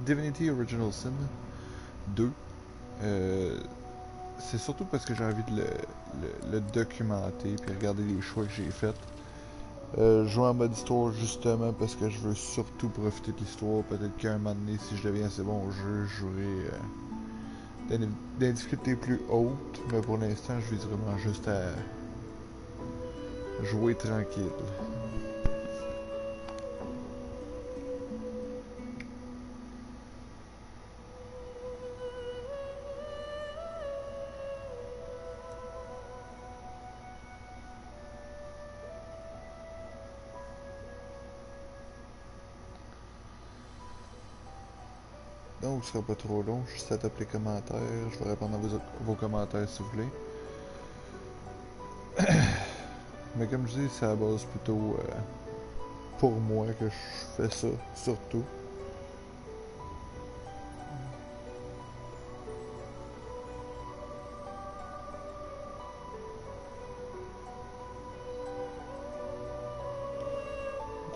Divinity Original Sin 2. C'est surtout parce que j'ai envie de le documenter puis regarder les choix que j'ai faits. Jouer en mode histoire justement parce que je veux surtout profiter de l'histoire. Peut-être qu'à un moment donné, si je deviens assez bon au jeu, je jouerai des difficultés plus hautes. Mais pour l'instant, je vise vraiment juste à jouer tranquille. Donc, ce sera pas trop long, juste à taper les commentaires. Je vais répondre à vos commentaires si vous voulez. Mais comme je dis, c'est à la base plutôt pour moi que je fais ça, surtout.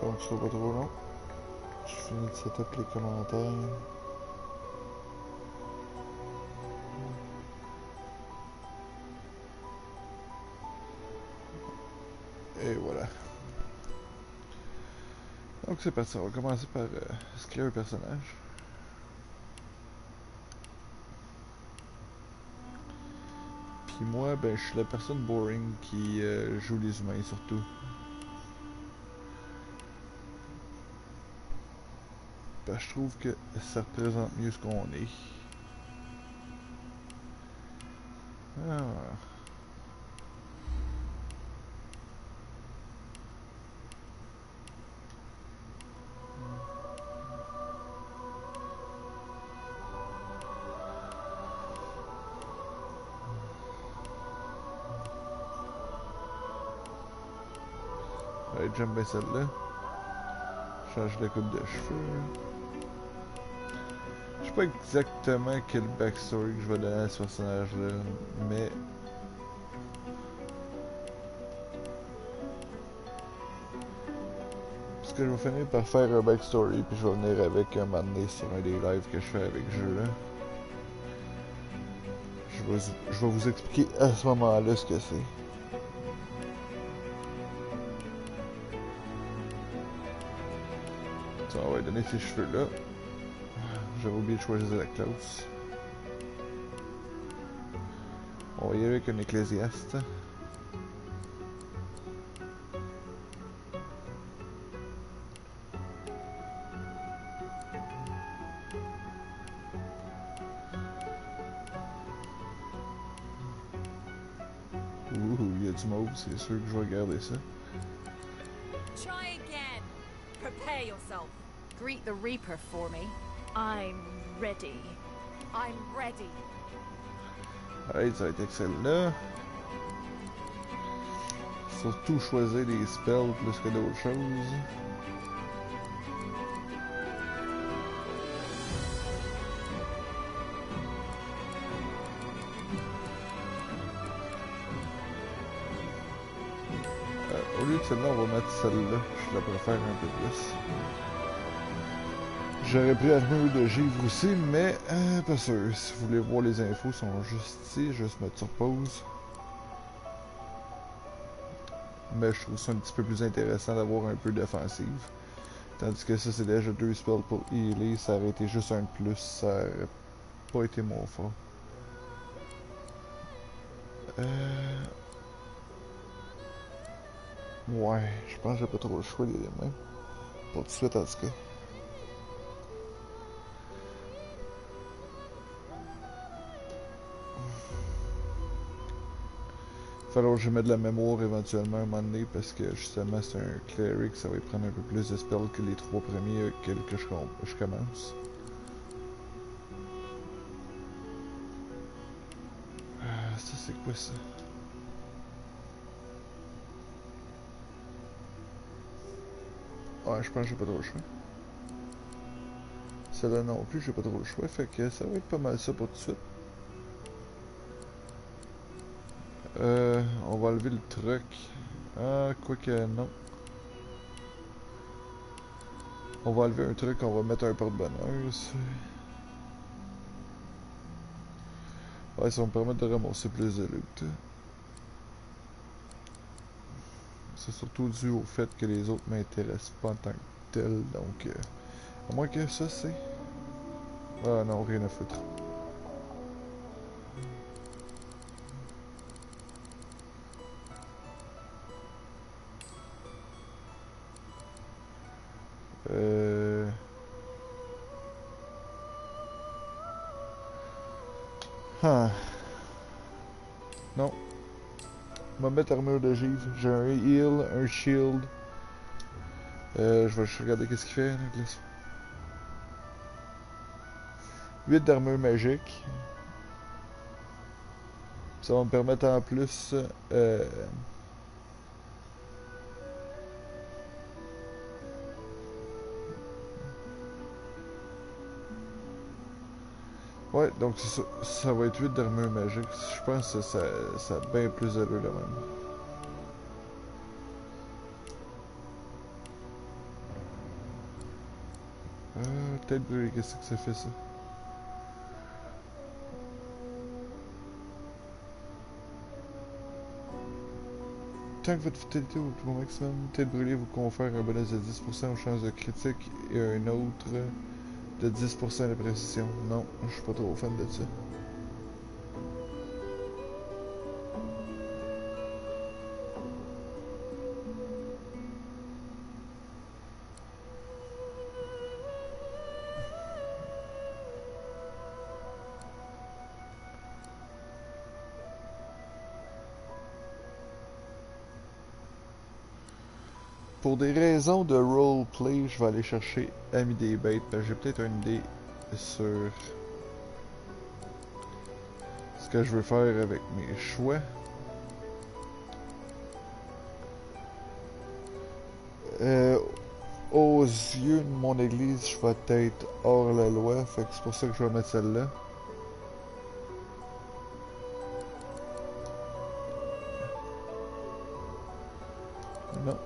Donc, ce sera pas trop long. Je finis de setup les commentaires. Et voilà. Donc c'est parti, on va commencer par se créer un personnage. Puis moi, ben je suis la personne boring qui joue les humains surtout. Ben, je trouve que ça représente mieux ce qu'on est. Ah. Ouais, j'aime bien celle-là. Change de coupe de cheveux. Je sais pas exactement quel backstory que je vais donner à ce personnage-là, mais parce que je vais finir par faire un backstory puis je vais venir avec un moment donné sur un des lives que je fais avec ce jeu-là. Je vais vous expliquer à ce moment-là ce que c'est. Ça, on va lui donner ces cheveux-là. J'avais oublié de choisir la classe. On va y aller avec un ecclésiaste. Ouh, il y a du mauve, c'est sûr que je vais garder ça. Try again. Prepare yourself. Greet the Reaper for me. I'm ready. I'm ready. Allez, ça va être excellent. Surtout choisir des spells plus que d'autres choses. Au lieu de celle-là, on va mettre celle-là. Je la préfère un peu plus. J'aurais pris l'armure de givre aussi, mais pas sûr. Si vous voulez voir les infos, sont juste ici. Juste mettre sur pause. Mais je trouve ça un petit peu plus intéressant d'avoir un peu d'offensive. Tandis que ça, c'est déjà 2 spells pour healer. Ça aurait été juste un de plus. Ça aurait pas été mon fort. Ouais, je pense que j'ai pas trop le choix des mains. Pas tout de suite en tout cas. Falloir que je mette de la mémoire éventuellement un moment donné parce que justement c'est un cleric, ça va prendre un peu plus de spells que les 3 premiers que je commence. Ça c'est quoi ça? Ouais, je pense que j'ai pas trop le choix. Celle-là non plus, j'ai pas trop le choix, fait que ça va être pas mal ça pour tout de suite. On va enlever le truc. Ah, quoi que non. On va enlever un truc, on va mettre un porte-bonheur. Ouais, ça va me permettre de ramasser plus de loot. C'est surtout dû au fait que les autres m'intéressent pas en tant que tel, donc... à moins que ça, c'est... Ah non, rien à foutre. Ah. Non. Je vais mettre armure de givre. J'ai un heal, un shield. Je vais juste regarder qu'est-ce qu'il fait. Là. 8 d'armure magique. Ça va me permettre en plus... Ouais, donc c'est ça. Ça va être 8 d'armure magique. Je pense que ça a bien plus d'allure là même. Tête brûlée, qu'est-ce que ça fait ça? Tant que votre vitalité au maximum, tête brûlée vous confère un bonus de 10% aux chances de critique et un autre de 10% de précision. Non, je suis pas trop fan de ça. Pour des raisons de roleplay, je vais aller chercher Ami des bêtes, parce que j'ai peut-être une idée sur ce que je veux faire avec mes choix. Aux yeux de mon église, je vais être hors la loi, fait que c'est pour ça que je vais mettre celle-là. Non.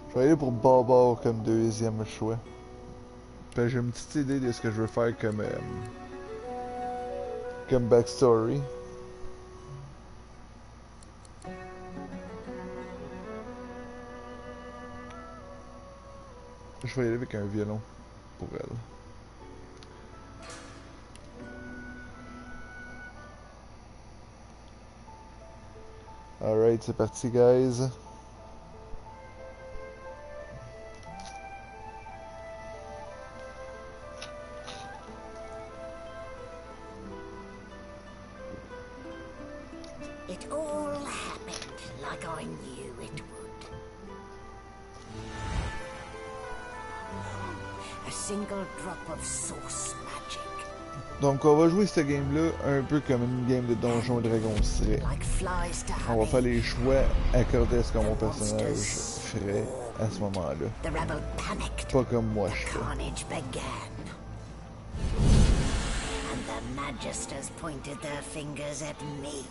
Je vais aller pour Barbare comme deuxième choix. Puis j'ai une petite idée de ce que je veux faire comme backstory. Je vais y aller avec un violon pour elle. Alright, c'est parti, guys. It all happened like I knew it would. A single drop of source magic. Donc on va jouer cette game-là un peu comme une game de Donjons et Dragons serait. On va faire les choix accordés à ce que mon personnage ferait à ce moment-là. Pas comme moi je fais. And the Magisters pointed their fingers at me.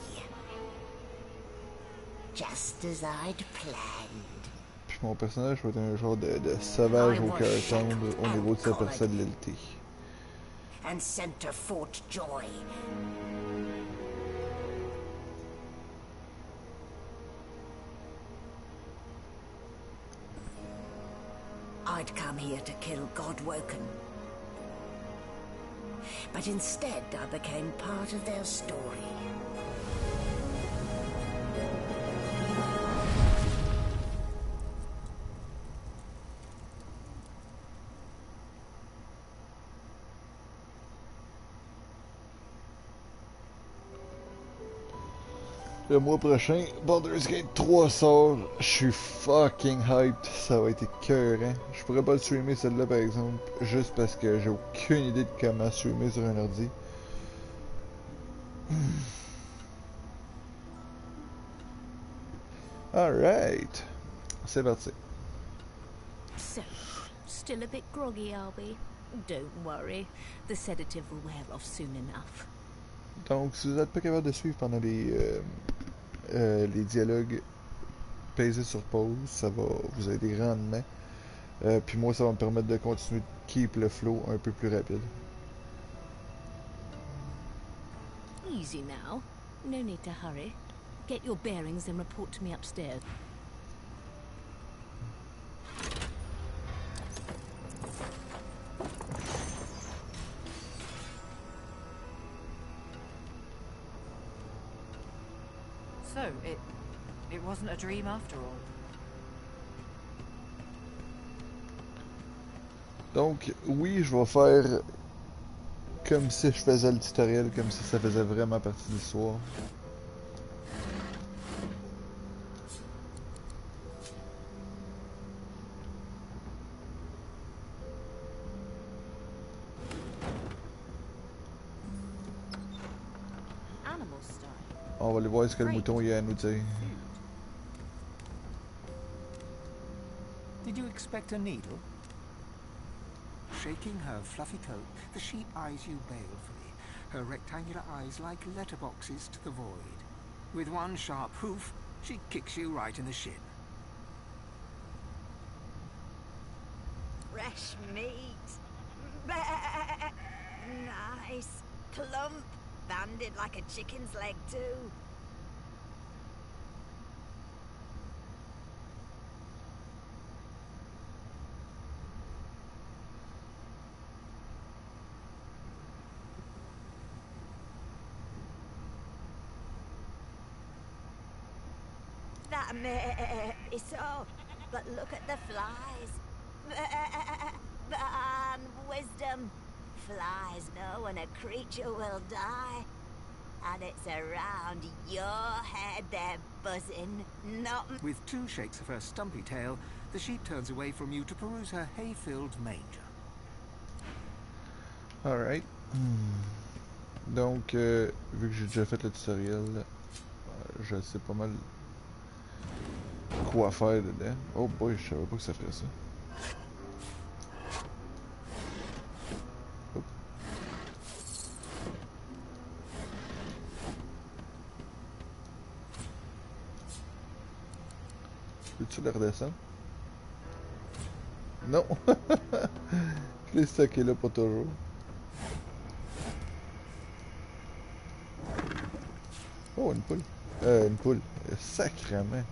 Just as I'd planned. Puis mon personnage va être un genre de sauvage au cœur tendre au niveau de sa personnalité. And center fort joy. I'd come here to kill Godwoken. But instead I became part of their story. Le mois prochain, Baldur's Gate 3 sort. Je suis fucking hyped. Ça va être écœurant. Je pourrais pas le streamer celle-là par exemple, juste parce que j'ai aucune idée de comment streamer sur un ordi. Alright. C'est parti. So, still a bit groggy, are we? Don't worry, the sedative will wear off soon enough. Donc, si vous n'êtes pas capable de suivre pendant les dialogues, pesez sur pause, ça va vous aider grandement. Puis moi, ça va me permettre de continuer de keep le flow un peu plus rapide. Easy now. No need to hurry. Get your bearings and report to me upstairs. So, it wasn't a dream after all. Donc, oui, je vais faire comme si je faisais le tutoriel, comme si ça faisait vraiment partie de l'histoire. Animal style. On va aller voir ce que le mouton il a à nous dire. Did you expect a needle? Shaking her fluffy coat, the sheep eyes you balefully, her rectangular eyes like letterboxes to the void. With one sharp hoof, she kicks you right in the shin. Fresh meat. Nice. Plump. Banded like a chicken's leg too. That is so. But look at the flies. And wisdom. Flies know when a creature will die. And it's around your head they're buzzing, not... With two shakes of her stumpy tail, the sheep turns away from you to peruse her hay-filled manger. Alright. Donc, vu que j'ai déjà fait le tutoriel, je sais pas mal quoi faire dedans. Oh boy, je savais pas que ça ferait ça. Hop. Peux-tu le redescendre? Non! Je l'ai stocké là pour toujours. Oh, une poule. Une poule. Sacrément.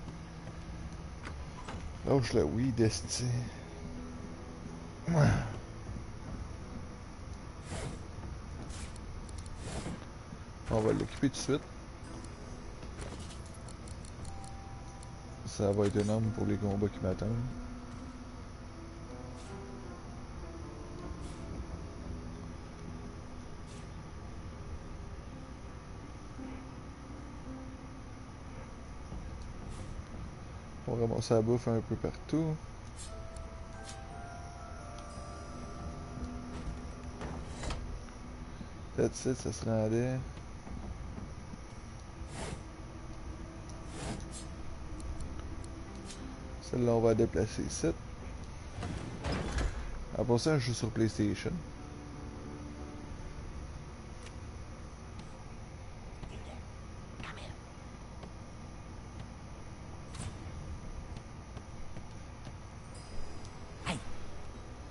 Lâche le oui, Desti. On va l'équiper tout de suite. Ça va être énorme pour les combats qui m'attendent. On va ramasser la bouffe un peu partout. That's it, ça se rendait. Celle-là, on va déplacer ici. Après ça, je joue sur PlayStation.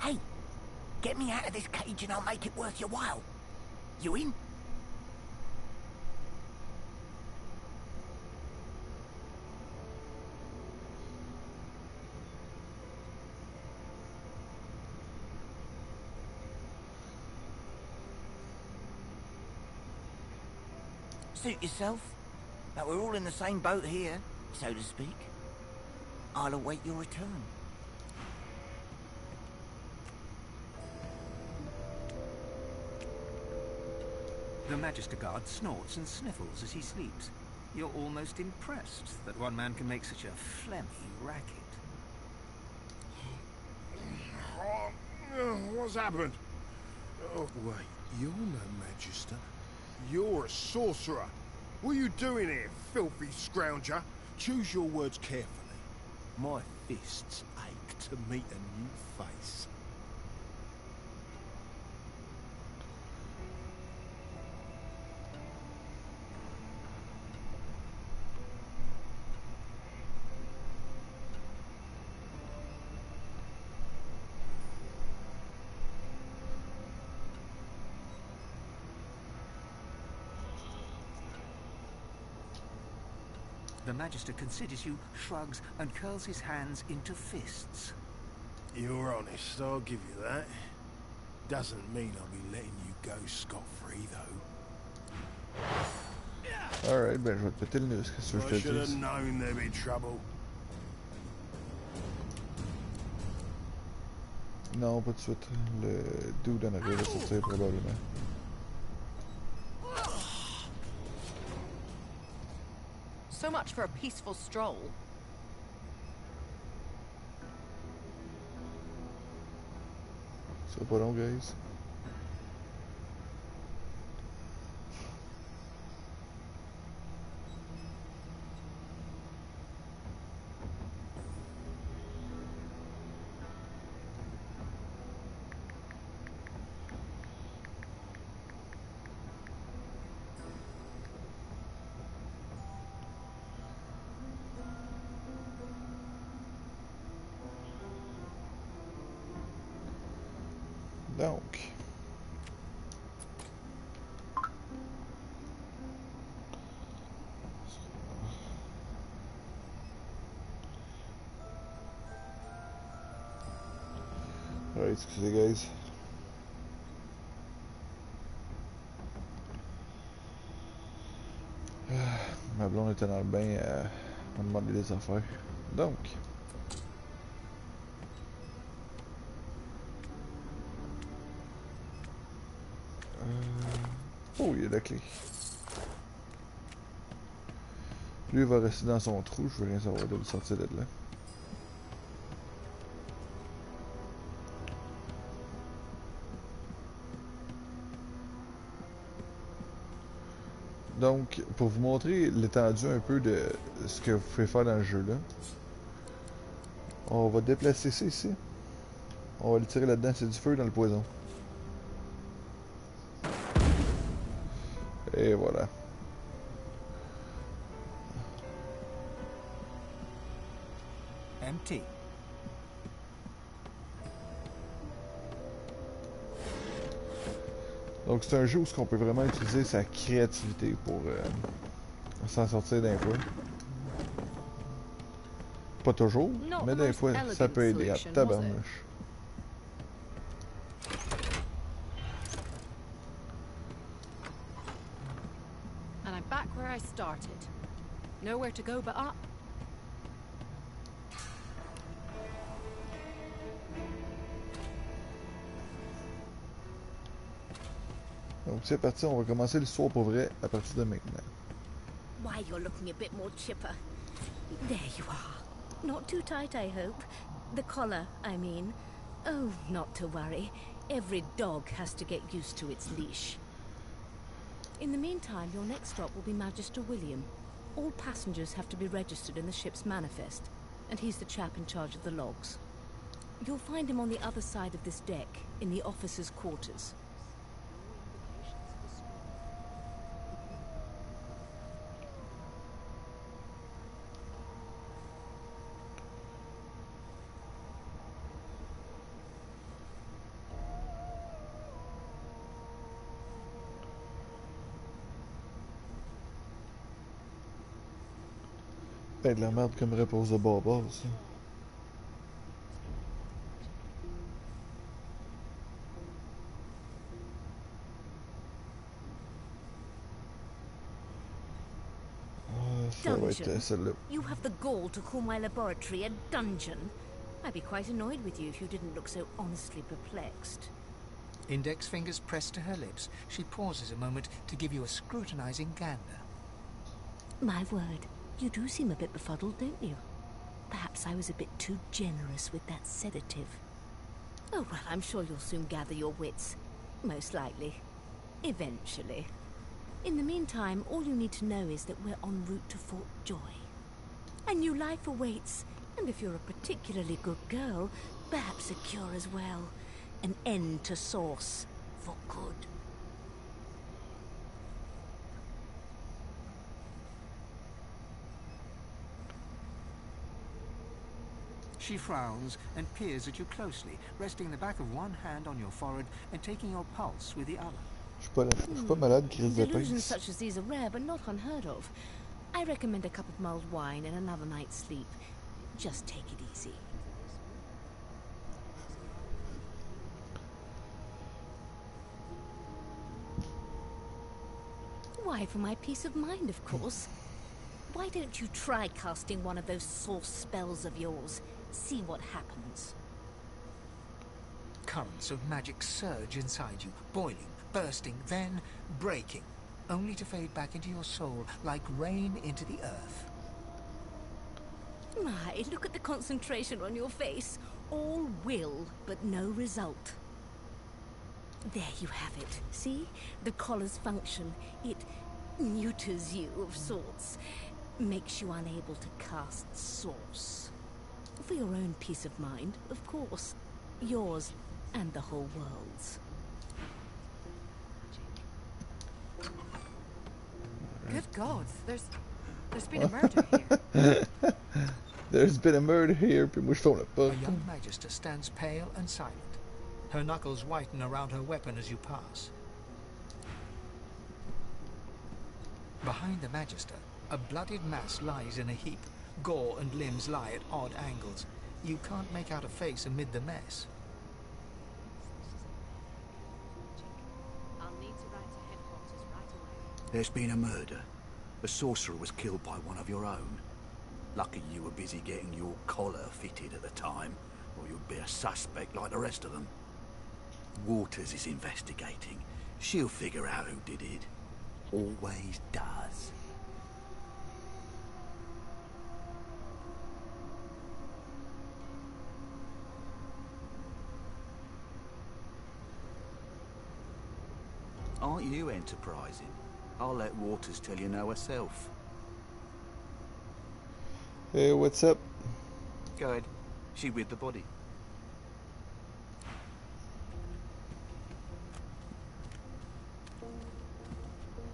Hey! Get me out of this cage and I'll make it worth your while. You in? Suit yourself, but we're all in the same boat here, so to speak. I'll await your return. The Magister Guard snorts and sniffles as he sleeps. You're almost impressed that one man can make such a phlegmy racket. What's happened? Oh, wait, you're no Magister. You're a sorcerer. What are you doing here, filthy scrounger? Choose your words carefully. My fists ache to meet a new face. The Magister considers you, shrugs, and curls his hands into fists. You're honest, I'll give you that. Doesn't mean I'll be letting you go scot-free, though. Alright, ben je vais te péter le nez, qu'est-ce que je I te should have dis? known there'd be trouble. Non, pas tout de suite. Le dude en arrière va sortir probablement. So much for a peaceful stroll. C'est pas long, guys. Donc. Alright, excusez guys. Ma blonde était dans le bain à me demander des affaires. Donc. Oh, il y a la clé. Lui, il va rester dans son trou. Je veux rien savoir de le sortir de là. Donc, pour vous montrer l'étendue un peu de ce que vous pouvez faire dans le jeu-là, on va déplacer ça ici. On va le tirer là-dedans. C'est du feu dans le poison. Et voilà. Empty. Donc c'est un jeu où on peut vraiment utiliser sa créativité pour s'en sortir d'un fois. Pas toujours, mais des fois ça peut aider à tabarnouche. And I'm back where I started. Nowhere to go but up. Donc c'est parti, on va commencer l'histoire pour vrai à partir de maintenant. Why, you're looking a bit more chipper. There you are. Not too tight, I hope. The collar, I mean. Oh, not to worry. Every dog has to get used to its leash. In the meantime, your next stop will be Magister William. All passengers have to be registered in the ship's manifest, and he's the chap in charge of the logs. You'll find him on the other side of this deck, in the officers' quarters. Ben de la merde comme réponse de barbare, ça. Ça va être celle-là. You have the gall to call my laboratory a dungeon? I'd be quite annoyed with you if you didn't look so honestly perplexed. Index fingers pressed to her lips, she pauses a moment to give you a scrutinizing gander. My word, you do seem a bit befuddled, don't you? Perhaps I was a bit too generous with that sedative. Oh, well, I'm sure you'll soon gather your wits. Most likely. Eventually. In the meantime, all you need to know is that we're en route to Fort Joy. A new life awaits, and if you're a particularly good girl, perhaps a cure as well. An end to Source, for good. She frowns and peers at you closely, resting the back of one hand on your forehead and taking your pulse with the other. Je suis pas malade, crise de Delusions pince. such as these are rare, but not unheard of. I recommend a cup of mulled wine and another night's sleep. Just take it easy. Why, for my peace of mind, of course. Why don't you try casting one of those Source spells of yours? See what happens. Currents of magic surge inside you, boiling, bursting, then breaking, only to fade back into your soul like rain into the earth. My, look at the concentration on your face. All will, but no result. There you have it. See? The collar's function. It neuters you of sorts. Makes you unable to cast Source. For your own peace of mind, of course. Yours and the whole world's. Good God, there's been a murder here. There's been a murder here, puis moi je tourne la A porte. young Magister stands pale and silent. Her knuckles whiten around her weapon as you pass. Behind the Magister, a bloodied mass lies in a heap. Gore and limbs lie at odd angles. You can't make out a face amid the mess. I'll need to write to headquarters right away. There's been a murder. A sorcerer was killed by one of your own. Lucky you were busy getting your collar fitted at the time, or you'd be a suspect like the rest of them. Waters is investigating. She'll figure out who did it. Always does. Aren't you enterprising? I'll let Waters tell you no herself. Hey, what's up? Go ahead. She with the body.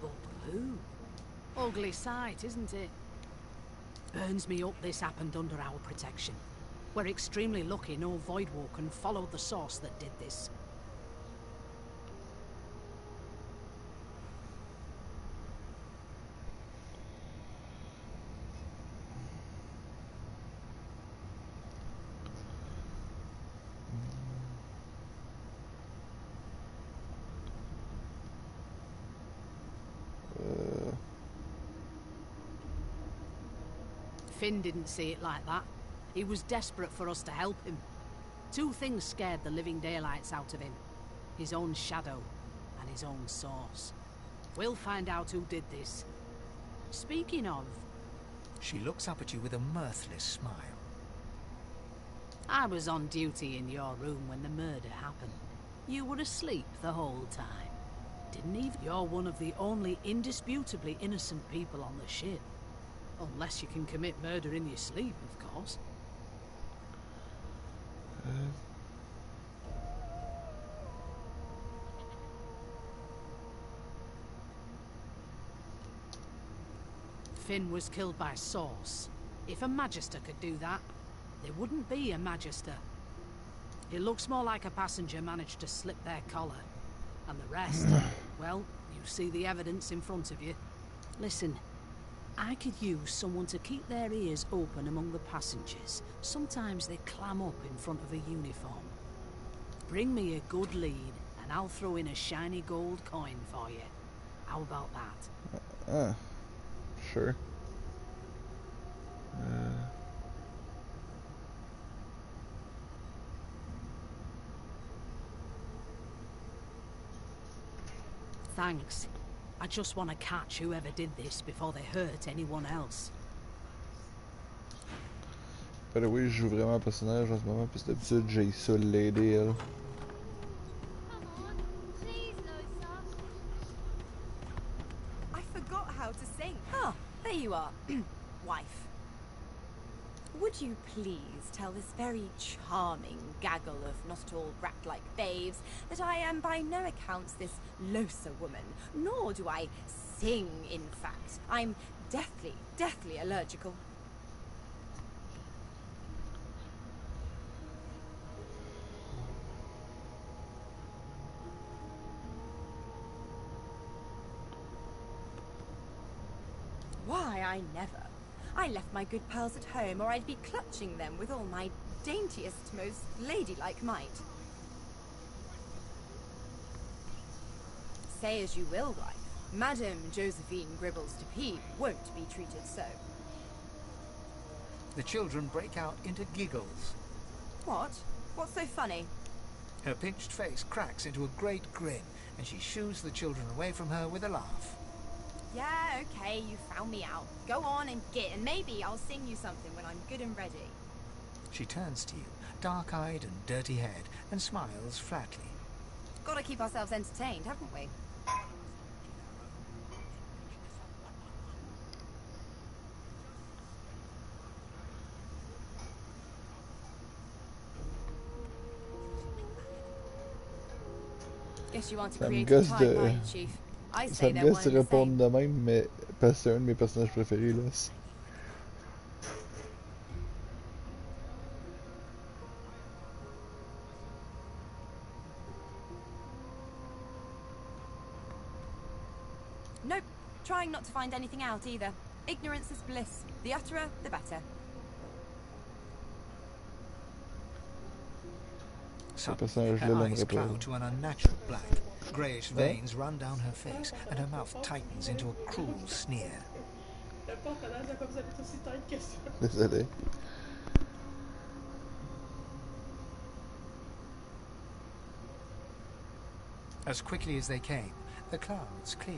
But who? Ugly sight, isn't it? Burns me up this happened under our protection. We're extremely lucky no Voidwalker followed the source that did this. Finn didn't see it like that. He was desperate for us to help him. Two things scared the living daylights out of him. His own shadow and his own source. We'll find out who did this. Speaking of... She looks up at you with a mirthless smile. I was on duty in your room when the murder happened. You were asleep the whole time. Didn't even... You're one of the only indisputably innocent people on the ship. Unless you can commit murder in your sleep, of course. Finn was killed by Source. If a Magister could do that, there wouldn't be a Magister. It looks more like a passenger managed to slip their collar. And the rest, well, you see the evidence in front of you. Listen. I could use someone to keep their ears open among the passengers. Sometimes they clam up in front of a uniform. Bring me a good lead, and I'll throw in a shiny gold coin for you. How about that? Sure. Thanks. I just want to catch whoever did this before they hurt anyone else. Ben oui, je joue vraiment un personnage en ce moment, puis d'habitude j'ai ça l'aider elle. I forgot how to sing. Oh, there you are. Wife. Would you please tell this very charming gaggle of not-at-all brat-like babes that I am by no accounts this Losa woman, nor do I sing, in fact. I'm deathly allergical. Why, I never. I left my good pals at home, or I'd be clutching them with all my daintiest, most ladylike might. Say as you will, wife. Madame Josephine Gribbles de Peep won't be treated so. The children break out into giggles. What? What's so funny? Her pinched face cracks into a great grin, and she shoos the children away from her with a laugh. Yeah, okay, you found me out. Go on and git, and maybe I'll sing you something when I'm good and ready. She turns to you, dark-eyed and dirty-haired, and smiles flatly. Gotta keep ourselves entertained, haven't we? Guess you want to create a timeline, Chief. I Ça say me they're gosse one de and the répondre same. de même, mais parce que c'est un de mes personnages préférés, là. Nope. Trying not to find anything out either. Ignorance is bliss. The utterer, the better. Suddenly, her eyes cloud to an unnatural black. Greyish veins run down her face, and her mouth tightens into a cruel sneer. Désolé. As quickly as they came, the clouds clear.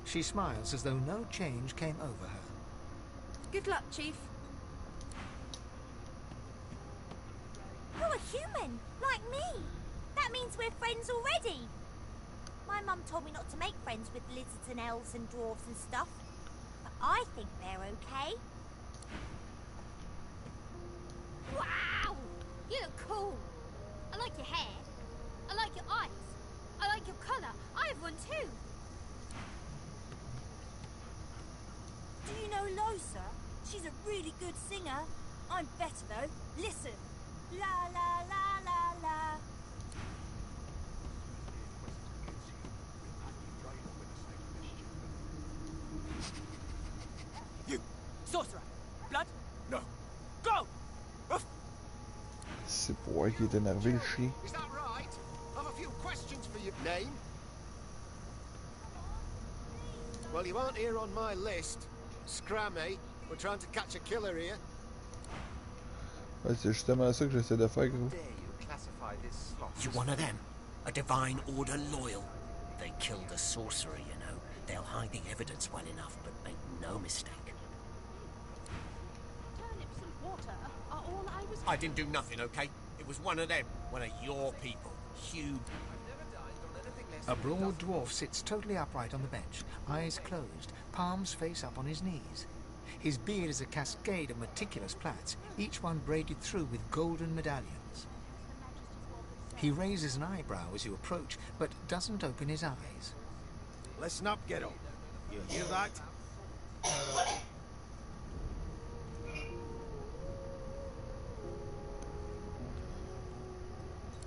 She smiles as though no change came over her. Good luck, Chief. You're a human, like me. That means we're friends already. My mum told me not to make friends with lizards and elves and dwarves and stuff. But I think they're okay. Wow! You look cool. I like your hair. I like your eyes. I like your colour. I have one too. Do you know Losa? She's a really good singer. I'm better though. Listen. La la la la la. You! Sorcerer! Blood? No! Go! C'est pour elle qui est énervé, le chien. Is that right? I've a few questions for you. Name? Well, you aren't here on my list. Scrammy. We're trying to catch a killer here. Ouais, c'est justement ça que j'essaie de faire, gros. You one of them? A divine order loyal? They killed a sorcerer, you know. They'll hide the evidence well enough, but make no mistake. Turnips and water are all I was... I didn't do nothing, okay? It was one of them. One of your people. Hugh. A broad dwarf sits totally upright on the bench, eyes closed, palms face up on his knees. His beard is a cascade of meticulous plaits, each one braided through with golden medallions. He raises an eyebrow as you approach, but doesn't open his eyes. Listen up, Ghetto. You hear that?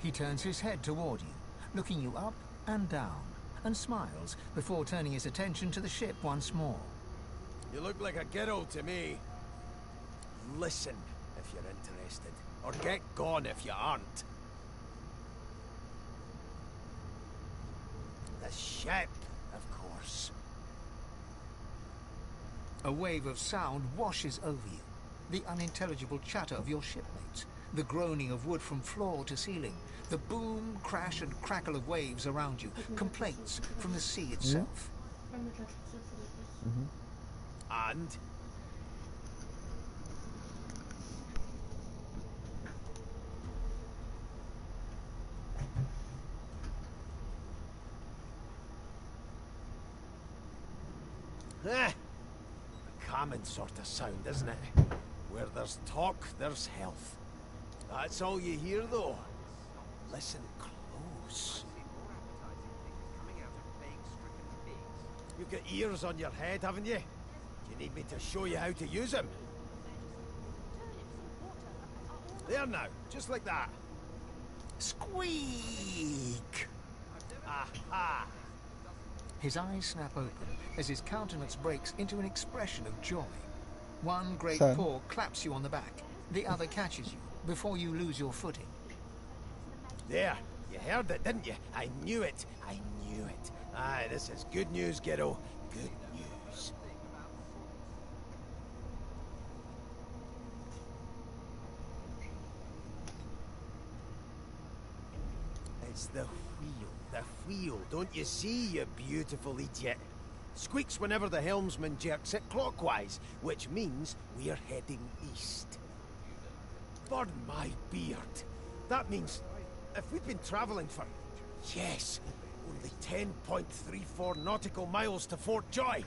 He turns his head toward you, looking you up and down, and smiles before turning his attention to the ship once more. You look like a ghetto to me. Listen if you're interested, or get gone if you aren't. The ship, of course. A wave of sound washes over you. The unintelligible chatter of your shipmates, the groaning of wood from floor to ceiling, the boom, crash and crackle of waves around you, complaints from the sea itself. And? A common sort of sound, isn't it? Where there's talk, there's health. That's all you hear, though. Listen close. You've got ears on your head, haven't you? Do you need me to show you how to use them? There now, just like that. Squeak! Aha! His eyes snap open as his countenance breaks into an expression of joy. One great paw claps you on the back. The other catches you before you lose your footing. There, you heard it, didn't you? I knew it. I knew it. Aye, this is good news, kiddo. Good news. It's the wheel. The wheel. Don't you see, you beautiful idiot? Squeaks whenever the helmsman jerks it clockwise, which means we're heading east. Burn my beard. That means if we've been travelling for, yes, only 10.34 nautical miles to Fort Joy.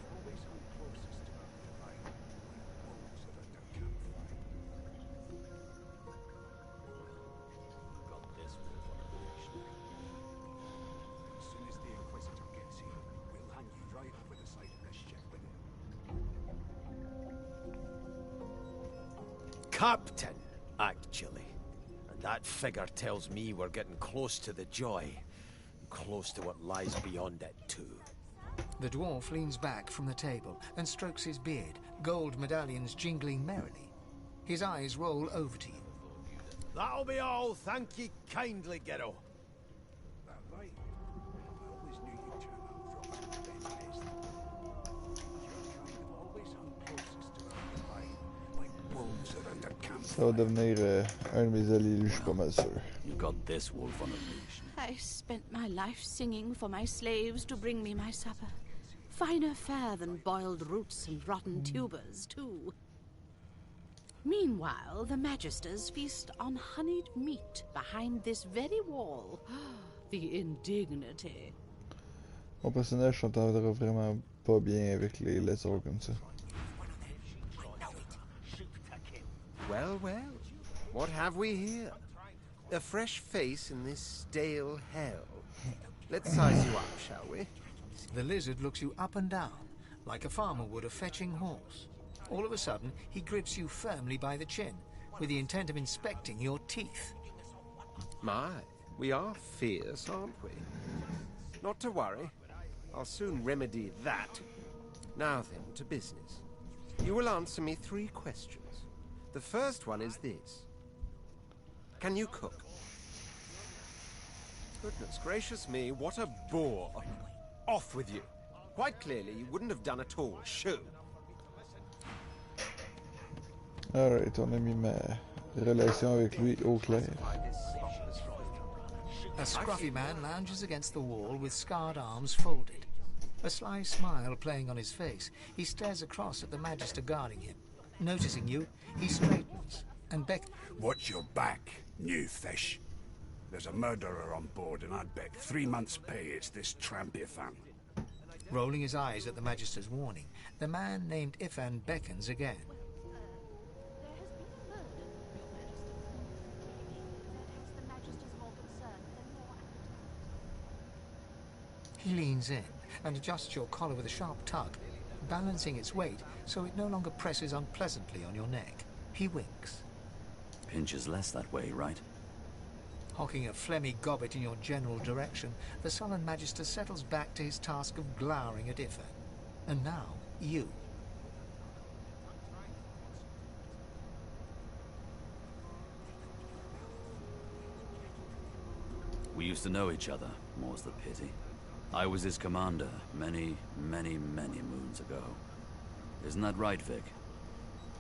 Captain, actually. And that figure tells me we're getting close to the Joy. Close to what lies beyond it, too. The dwarf leans back from the table and strokes his beard, gold medallions jingling merrily. His eyes roll over to you. That'll be all. Thank you kindly, kiddo. Ça va devenir un de mes alliés, lui, je suis pas mal sûr. You got this wolf on a leash. I spent my life singing for my slaves to bring me my supper. Finer fare than boiled roots and rotten tubers, too. Meanwhile, the Magisters feast on honeyed meat behind this very wall. The indignity. Mon personnage s'entendra vraiment pas bien avec les lézards comme ça. Well, well, what have we here? A fresh face in this stale hell. Let's size you up, shall we? The lizard looks you up and down, like a farmer would a fetching horse. All of a sudden, he grips you firmly by the chin, with the intent of inspecting your teeth. My, we are fierce, aren't we? Not to worry. I'll soon remedy that. Now then, to business. You will answer me 3 questions. The first one is this. Can you cook? Goodness gracious me, what a bore. Off with you. Quite clearly, you wouldn't have done at all. Shoo. Alright, on a mis ma relation avec lui au clair. A scruffy man lounges against the wall with scarred arms folded. A sly smile playing on his face, he stares across at the Magister guarding him. Noticing you, he straightens and beckons. Watch your back, new fish. There's a murderer on board, and I'd bet 3 months' pay it's this tramp Ifan. Rolling his eyes at the Magister's warning, the man named Ifan beckons again. He leans in and adjusts your collar with a sharp tug, balancing its weight so it no longer presses unpleasantly on your neck. He winks. Pinches less that way, right? Hocking a phlegmy gobbet in your general direction, the sullen Magister settles back to his task of glowering at Ifan. And now, you. We used to know each other, more's the pity. I was his commander many, many, many moons ago. Isn't that right, Vic?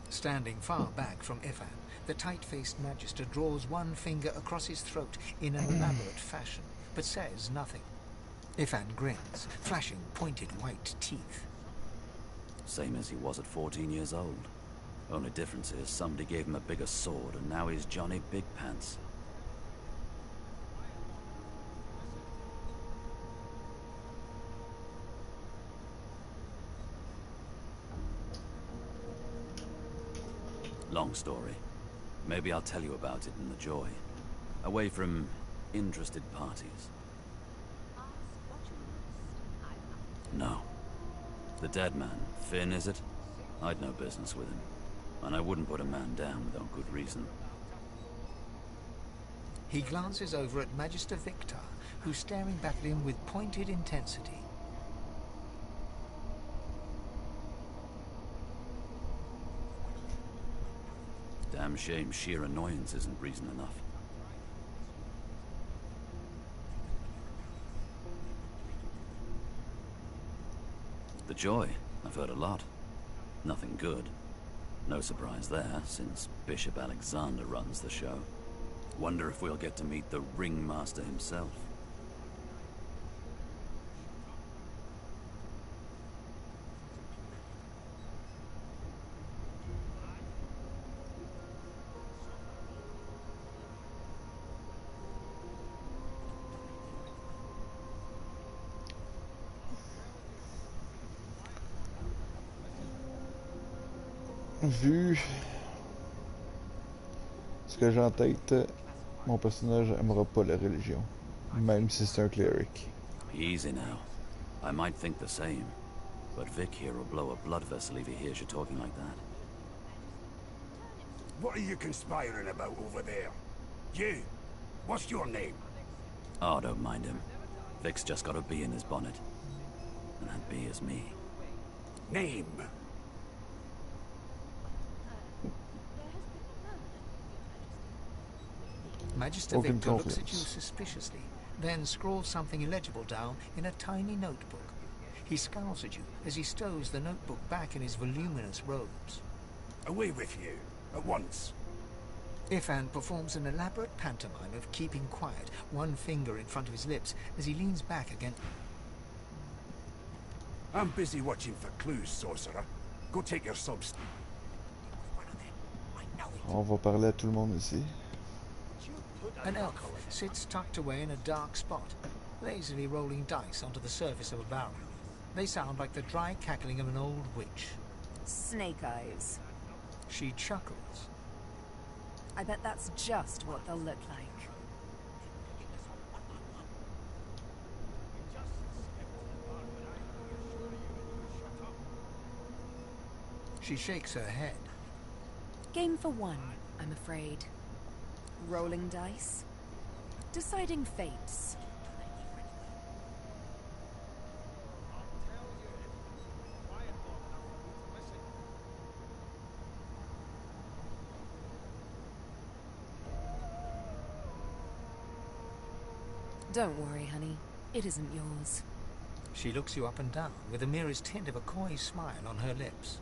Standing far back from Ifan, the tight-faced Magister draws one finger across his throat in an elaborate fashion, but says nothing. Ifan grins, flashing pointed white teeth. Same as he was at 14 years old. Only difference is somebody gave him a bigger sword, and now he's Johnny Big Pants. Long long story. Maybe I'll tell you about it in the joy. Away from interested parties. No. The dead man, Finn, is it? I'd no business with him. And I wouldn't put a man down without good reason. He glances over at Magister Victor, who's staring back at him with pointed intensity. Damn shame sheer annoyance isn't reason enough. The joy, I've heard a lot. Nothing good. No surprise there, since Bishop Alexander runs the show. Wonder if we'll get to meet the ringmaster himself. Vu ce que j'ai en tête, mon personnage aimera pas la religion, même si c'est un cleric. Easy now. I might think the same, but Vic here will blow a blood vessel if he hears you talking like that. What are you conspiring about over there? You? What's your name? Oh, don't mind him. Vic's just got a bee in his bonnet. And that bee is me. Name? Magister Victor looks at you suspiciously, then scrawls something illegible down in a tiny notebook. He scowls at you as he stows the notebook back in his voluminous robes. Away with you, at once. Ifan performs an elaborate pantomime of keeping quiet, one finger in front of his lips as he leans back against... I'm busy watching for clues, sorcerer. Go take your subs. On va parler à tout le monde ici. An elf sits tucked away in a dark spot, lazily rolling dice onto the surface of a barrel. They sound like the dry cackling of an old witch. Snake eyes. She chuckles. I bet that's just what they'll look like. She shakes her head. Game for one, I'm afraid. Rolling dice. Deciding fates. Don't worry, honey. It isn't yours. She looks you up and down with the merest hint of a coy smile on her lips.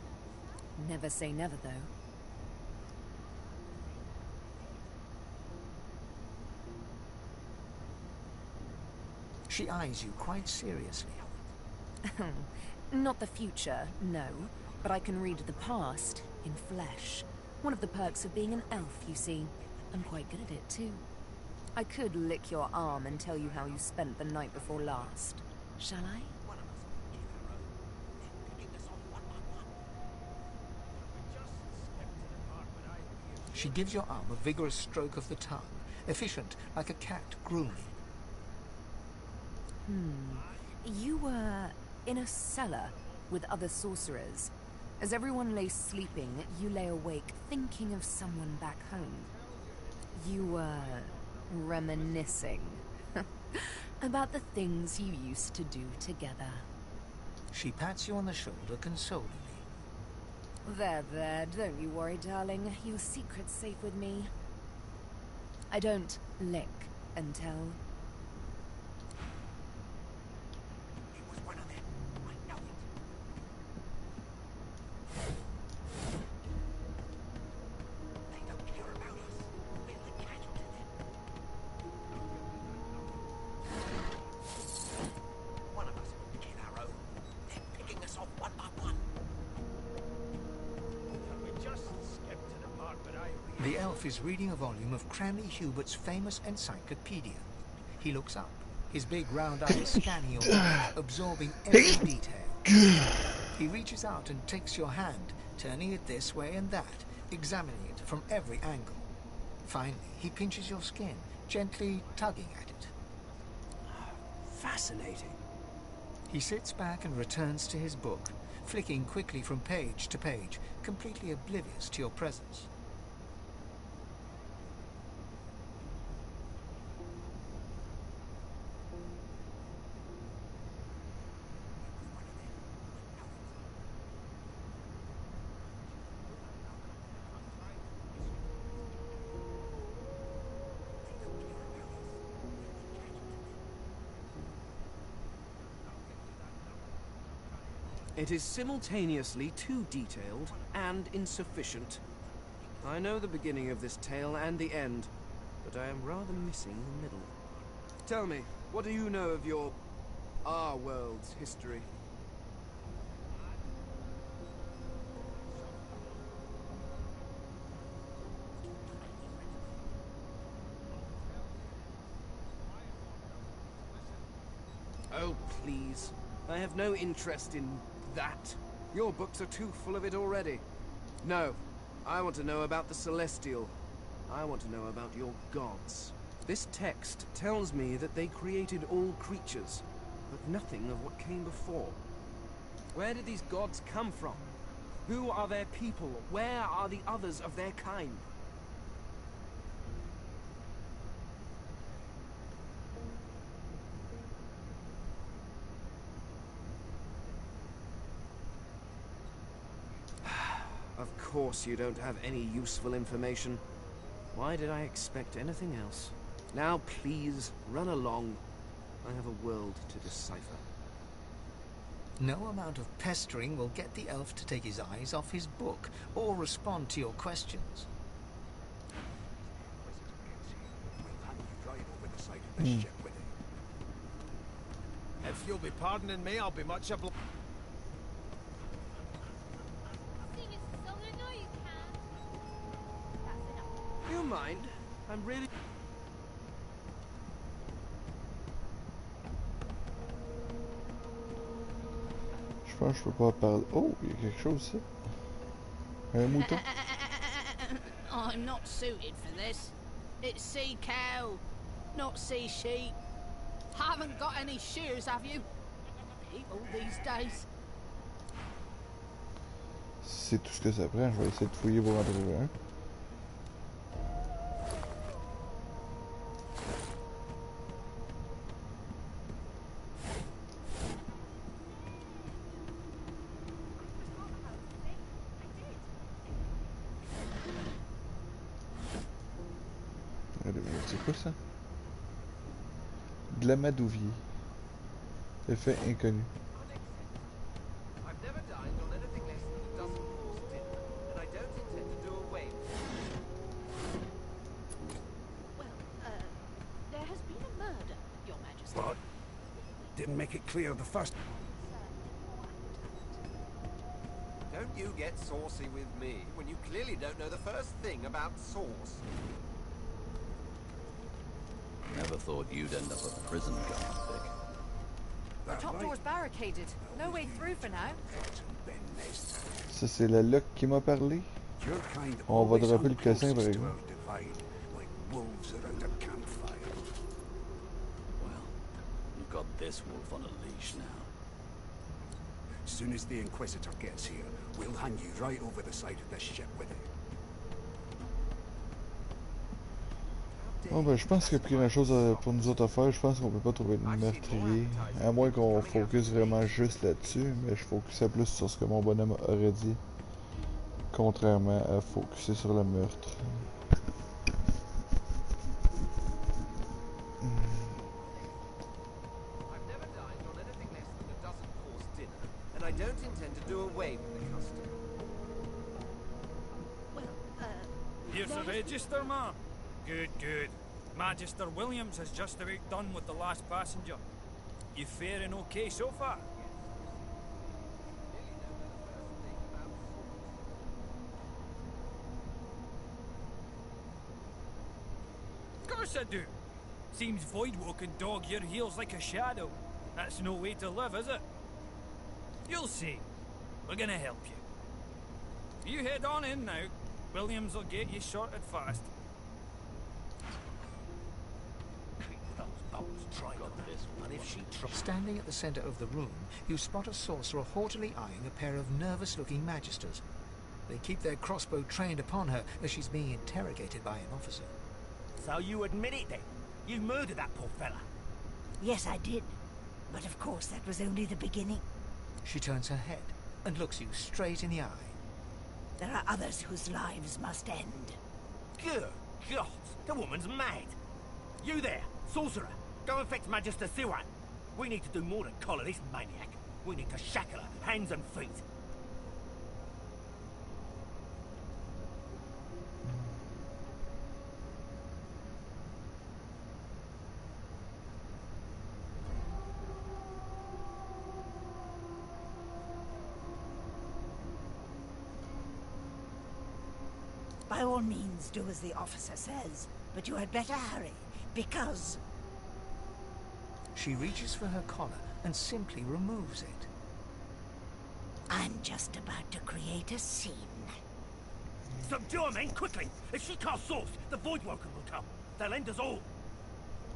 Never say never, though. She eyes you quite seriously. Not the future, no. But I can read the past in flesh. One of the perks of being an elf, you see. I'm quite good at it, too. I could lick your arm and tell you how you spent the night before last. Shall I? She gives your arm a vigorous stroke of the tongue, efficient like a cat grooming. You were in a cellar with other sorcerers. As everyone lay sleeping, you lay awake thinking of someone back home. You were reminiscing about the things you used to do together. She pats you on the shoulder consolingly. There, don't you worry, darling. Your secret's safe with me. I don't lick and tell. The elf is reading a volume of Cranley Hubert's famous encyclopedia. He looks up, his big round eyes scanning your mind, absorbing every detail. He reaches out and takes your hand, turning it this way and that, examining it from every angle. Finally, he pinches your skin, gently tugging at it. Fascinating. He sits back and returns to his book, flicking quickly from page to page, completely oblivious to your presence. It is simultaneously too detailed and insufficient. I know the beginning of this tale and the end, but I am rather missing the middle. Tell me, what do you know of our world's history? Oh, please. I have no interest in that. Your books are too full of it already. No, I want to know about the Celestial. I want to know about your gods. This text tells me that they created all creatures, but nothing of what came before. Where did these gods come from? Who are their people? Where are the others of their kind? Of course you don't have any useful information. Why did I expect anything else? Now please, run along. I have a world to decipher. No amount of pestering will get the elf to take his eyes off his book or respond to your questions. If you'll be pardoning me, I'll be much obliged. Do you mind? I'm really... Je pense que je peux pas parler. Oh, il y a quelque chose ici. Un mouton. I'm not suited for this. It's sea cow, not sea sheep. Haven't got any shears, have you? People these days. Si c'est tout ce que ça prend, je vais essayer de fouiller pour en trouver un. C'est quoi ça? De l'amadouvier. Effet inconnu. There has been a murder, Your Majesty. What? Didn't make it clear the first... Don't you get saucy with me when you clearly don't know the first thing about sauce. Never thought you'd end up a prison guard, Vic. The top door's barricaded. No way through for now. Ça, c'est le Luc qui m'a parlé. On va dropper le cassin par exemple. Well, you've got this wolf on a leash now. As soon as the Inquisitor gets here, we'll hand you right over the side of this ship with it. Bon ben je pense qu'il n'y a plus grand chose pour nous autres à faire, je pense qu'on peut pas trouver de meurtrier, à moins qu'on focus vraiment juste là-dessus, mais je focusais plus sur ce que mon bonhomme aurait dit, contrairement à focuser sur le meurtre. Here's the register, ma'am. Good, good. Magister Williams has just about done with the last passenger. You faring okay so far? Of course I do. Seems Voidwalk can dog your heels like a shadow. That's no way to live, is it? You'll see. We're gonna help you. You head on in now. Williams will get you sorted fast. Standing at the center of the room, you spot a sorcerer haughtily eyeing a pair of nervous-looking magisters. They keep their crossbow trained upon her as she's being interrogated by an officer. So you admit it then? You murdered that poor fella? Yes, I did. But of course, that was only the beginning. She turns her head and looks you straight in the eye. There are others whose lives must end. Good God, the woman's mad. You there, sorcerer, go and fetch Magister Siwan. We need to do more than collar this maniac. We need to shackle her, hands and feet. By all means, do as the officer says, but you had better hurry, because... She reaches for her collar and simply removes it. I'm just about to create a scene. Subdue her, men, quickly! If she casts source, the Voidwoken will come. They'll end us all.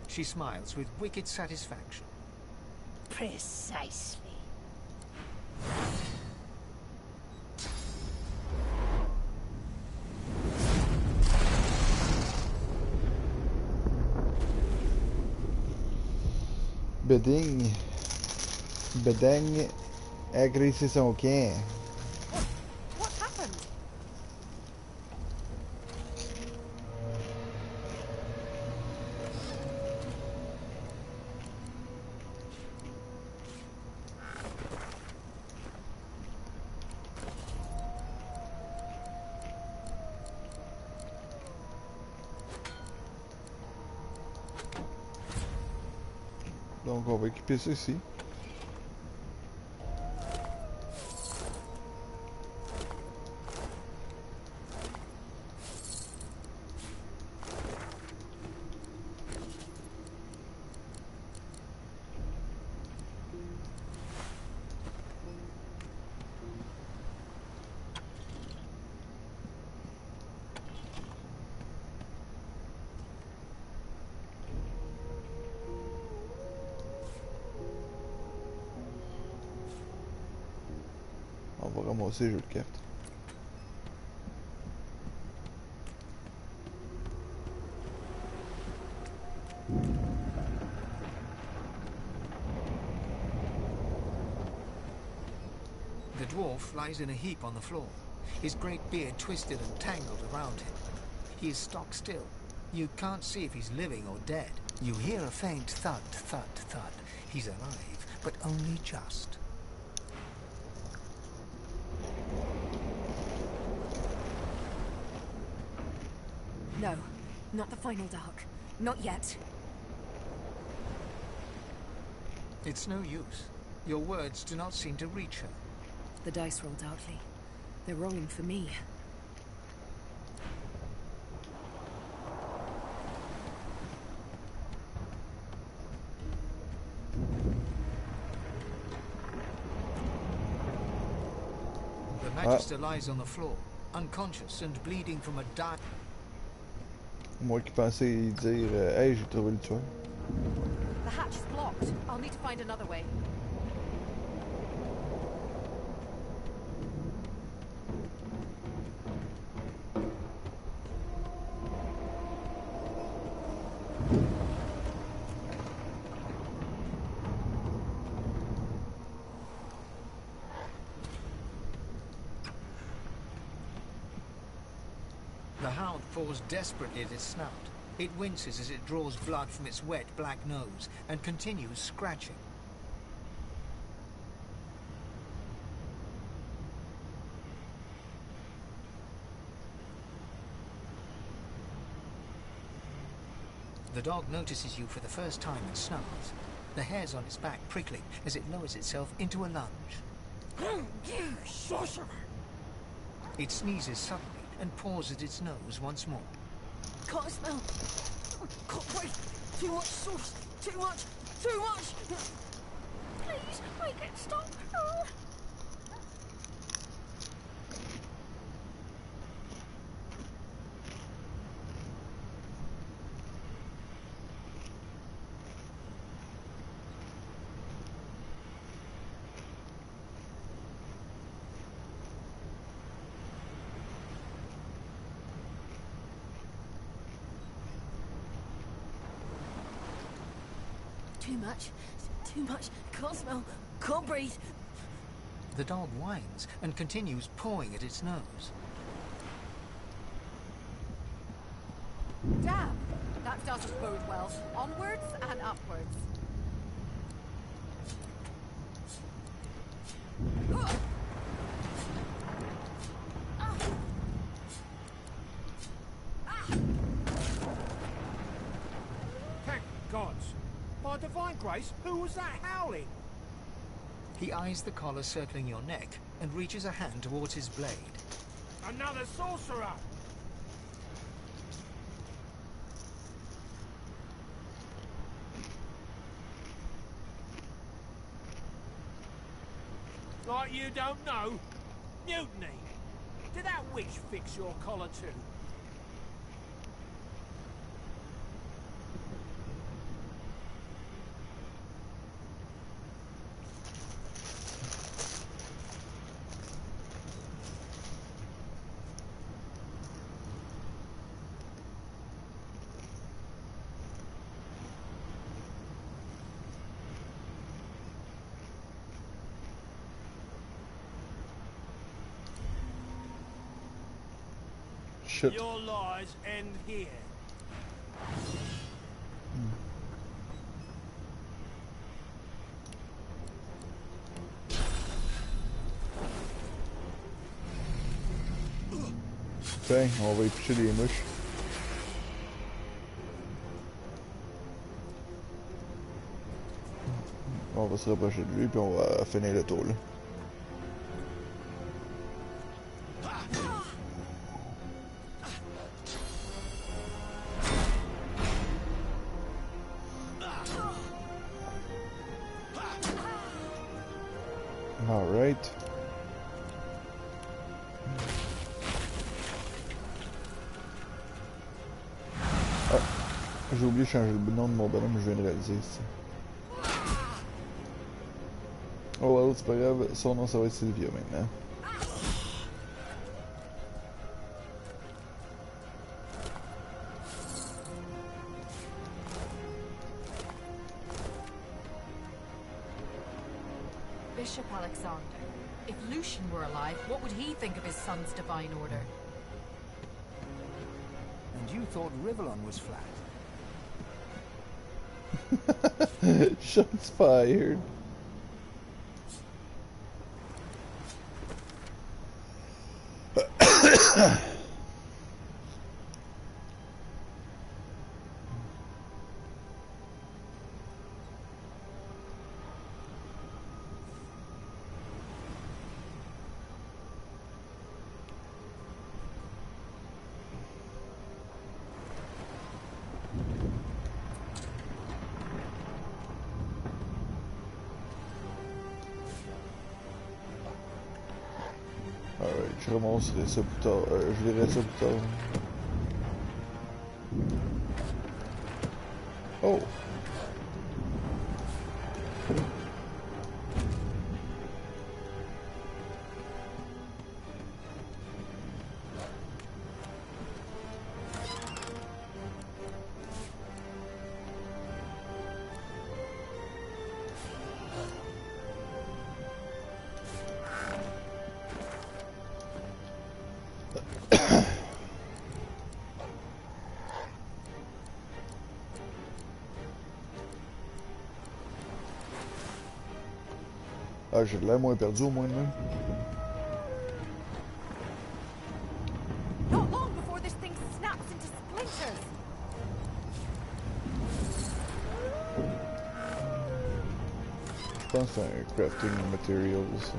She smiles with wicked satisfaction. Precisely. Beding. Bedeng agressé son camp. What happened? Donc on va équiper ça ici. On va ramasser le jeu de cartes. The dwarf lies in a heap on the floor, his great beard twisted and tangled around him. He is stock still. You can't see if he's living or dead. You hear a faint thud, thud, thud. He's alive, but only just. No, not the final dark. Not yet. It's no use. Your words do not seem to reach her. The dice roll darkly. They're rolling for me. The Magister lies on the floor, unconscious and bleeding from a dive. Moi qui pensais dire hey, j'ai trouvé le tueur. The hatch is blocked. I'll need to find another way. The hound paws desperately at its snout. It winces as it draws blood from its wet black nose and continues scratching. The dog notices you for the first time and snarls, the hairs on its back prickling as it lowers itself into a lunge. You sorcerer! It sneezes suddenly and paws at its nose once more. Can't smell. Can't wait. Too much sauce. Too much. Too much. Please, make it stop. Too much. Too much. Can't smell. Can't breathe. The dog whines and continues pawing at its nose. Damn! That doesn't bode well. Onwards and upwards. Thank gods! By divine grace, who was that howling? He eyes the collar circling your neck and reaches a hand towards his blade. Another sorcerer! Like you don't know? Mutiny! Did that witch fix your collar too? Shit. Your lies end here. Tiens, on va éplucher des mouches. On va se rapprocher de lui puis on va finir le tour là. Alright. Ah, j'ai oublié de changer le nom de mon bonhomme, je viens de réaliser ça. Oh well, c'est pas grave, son nom ça va être Sylvia maintenant. Bishop Alexander. If Lucian were alive, what would he think of his son's divine order? And you thought Rivellon was flat. Shots fired. Alright, je remonterai ça plus tard. Je verrai ça plus tard. Oh! Ah, j'ai l'air moins perdu au moins de même. Not long before this thing snaps into splinters. Je pense que c'est un crafting material ça.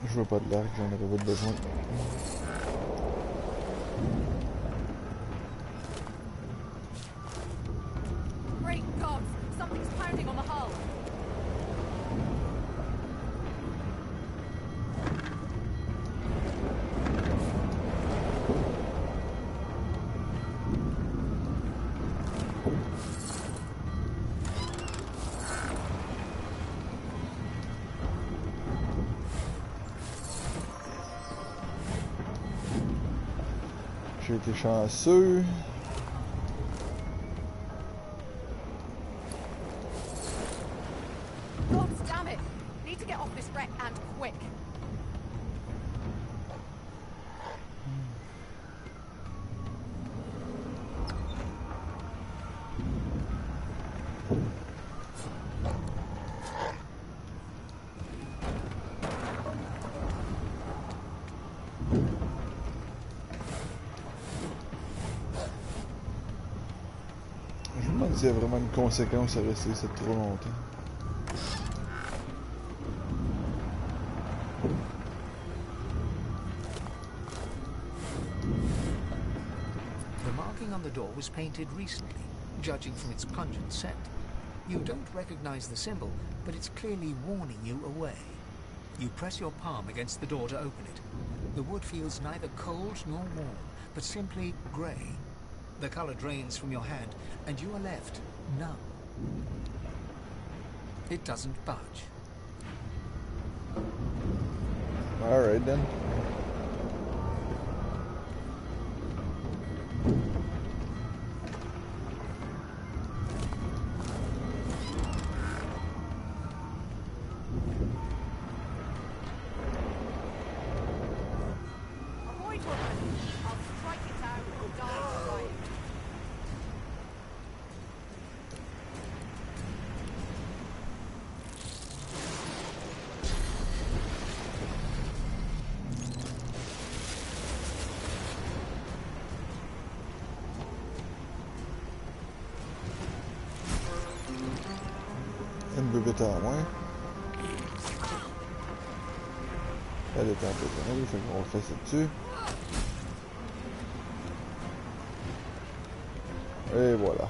Je veux pas de l'arc, j'en aurais pas besoin. Great gods! Something's pounding on the hull. J'ai été chanceux. s'il y a vraiment une conséquence à rester ici trop longtemps. The marking on the door was painted recently, judging from its pungent scent. You don't recognize the symbol, but it's clearly warning you away. You press your palm against the door to open it. The wood feels neither cold nor warm, but simply grey. The color drains from your hand, and you are left numb. It doesn't budge. Alright then. Une bébête en moins. Elle est emprisonnée, fait qu'on fait ça dessus. Et voilà.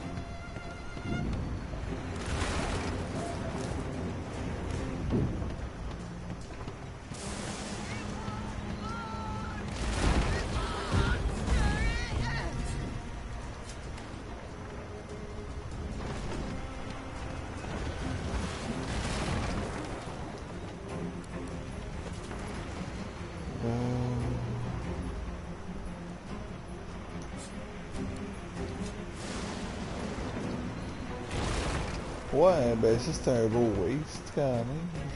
Ouais, ben ça c'était un beau waste quand même.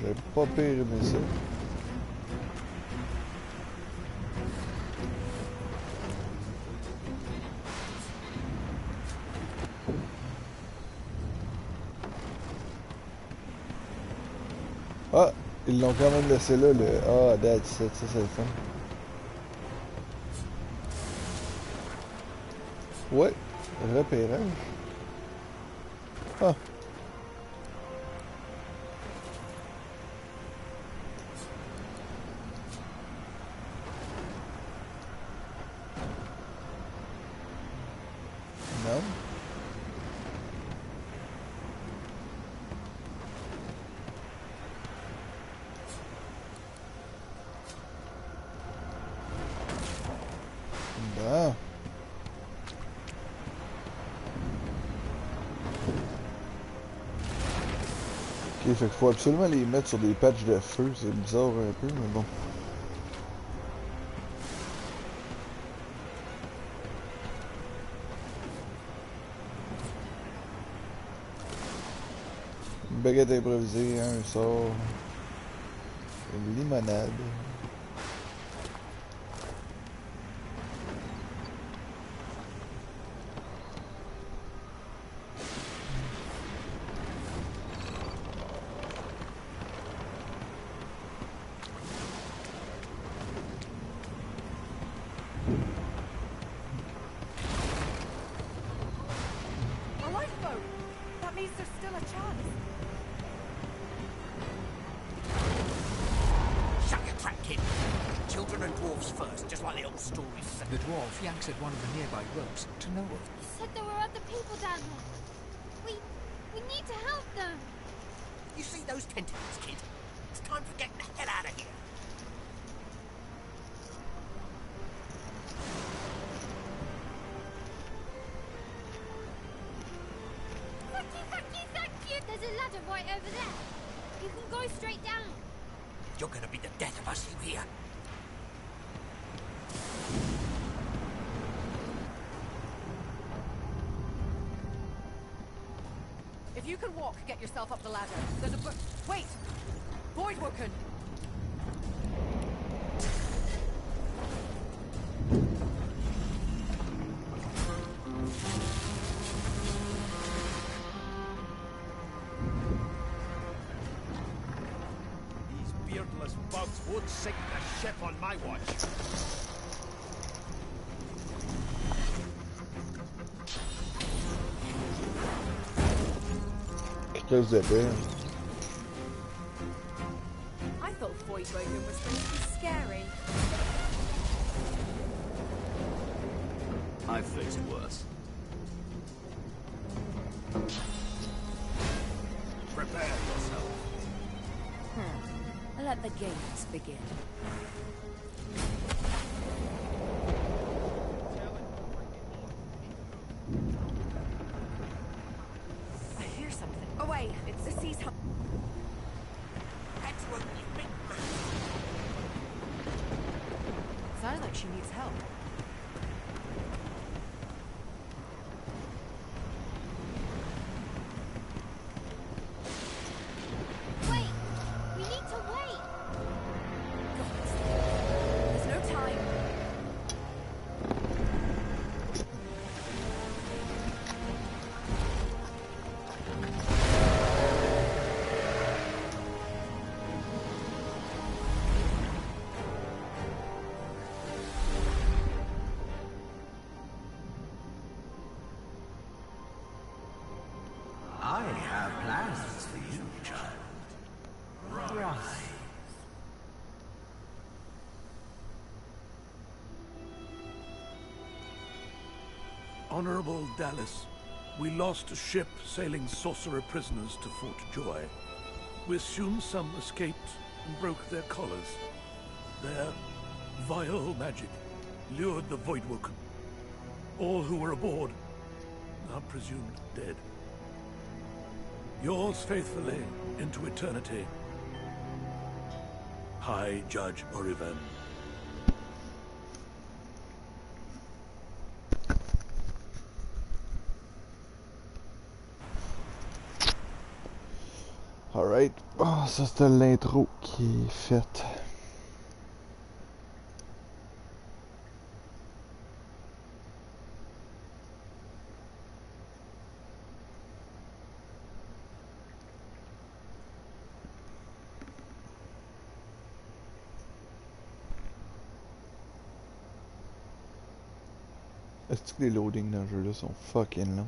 J'ai pas pire aimé ça. Ah, ils l'ont quand même laissé là, le... Ah, that's it, ça c'est le fun. Ouais, repérage. Ah. Non. Bon. Ok, fait qu'il faut absolument les mettre sur des patchs de feu, c'est bizarre un peu, mais bon. Une baguette improvisée, un sort, une limonade. The dwarf yanks at one of the nearby ropes to no one. You said there were other people down there. We need to help them. You see those tentacles, kid? It's time for getting the hell out of here. Thank you! There's a ladder right over there. You can go straight down. You're gonna be the death of us, you hear? If you can walk, get yourself up the ladder. There's a wait! Voidwoken! These beardless bugs won't sink the ship on my watch. Cause d'épée. I thought void woken was going to be scary. I've faced worse. Prepare yourself. Let the games begin. I hear something. Oh wait, it's the sea's hum. Sounds like she needs help. Wait! We need to wait! There's no time. I have plans for you, child. Rise. Honorable Dallas, we lost a ship sailing sorcerer prisoners to Fort Joy. We assume some escaped and broke their collars. Their vile magic lured the Voidwoken. All who were aboard are presumed dead. Yours faithfully into eternity, High Judge Oriven. Alright, bon, ça c'était l'intro qui est faite. Est-ce que les loadings dans le jeu là sont fucking longs?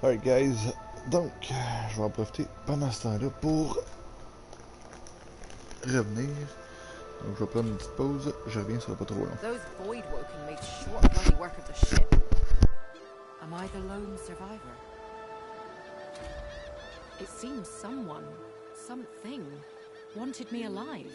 Alright guys, donc je vais en profiter pendant ce temps-là pour revenir. Donc je vais prendre une petite pause, je reviens, ça sera pas trop long. Those voidwoken made short bloody work of the ship. Am I the lone survivor? It seems someone, something, wanted me alive.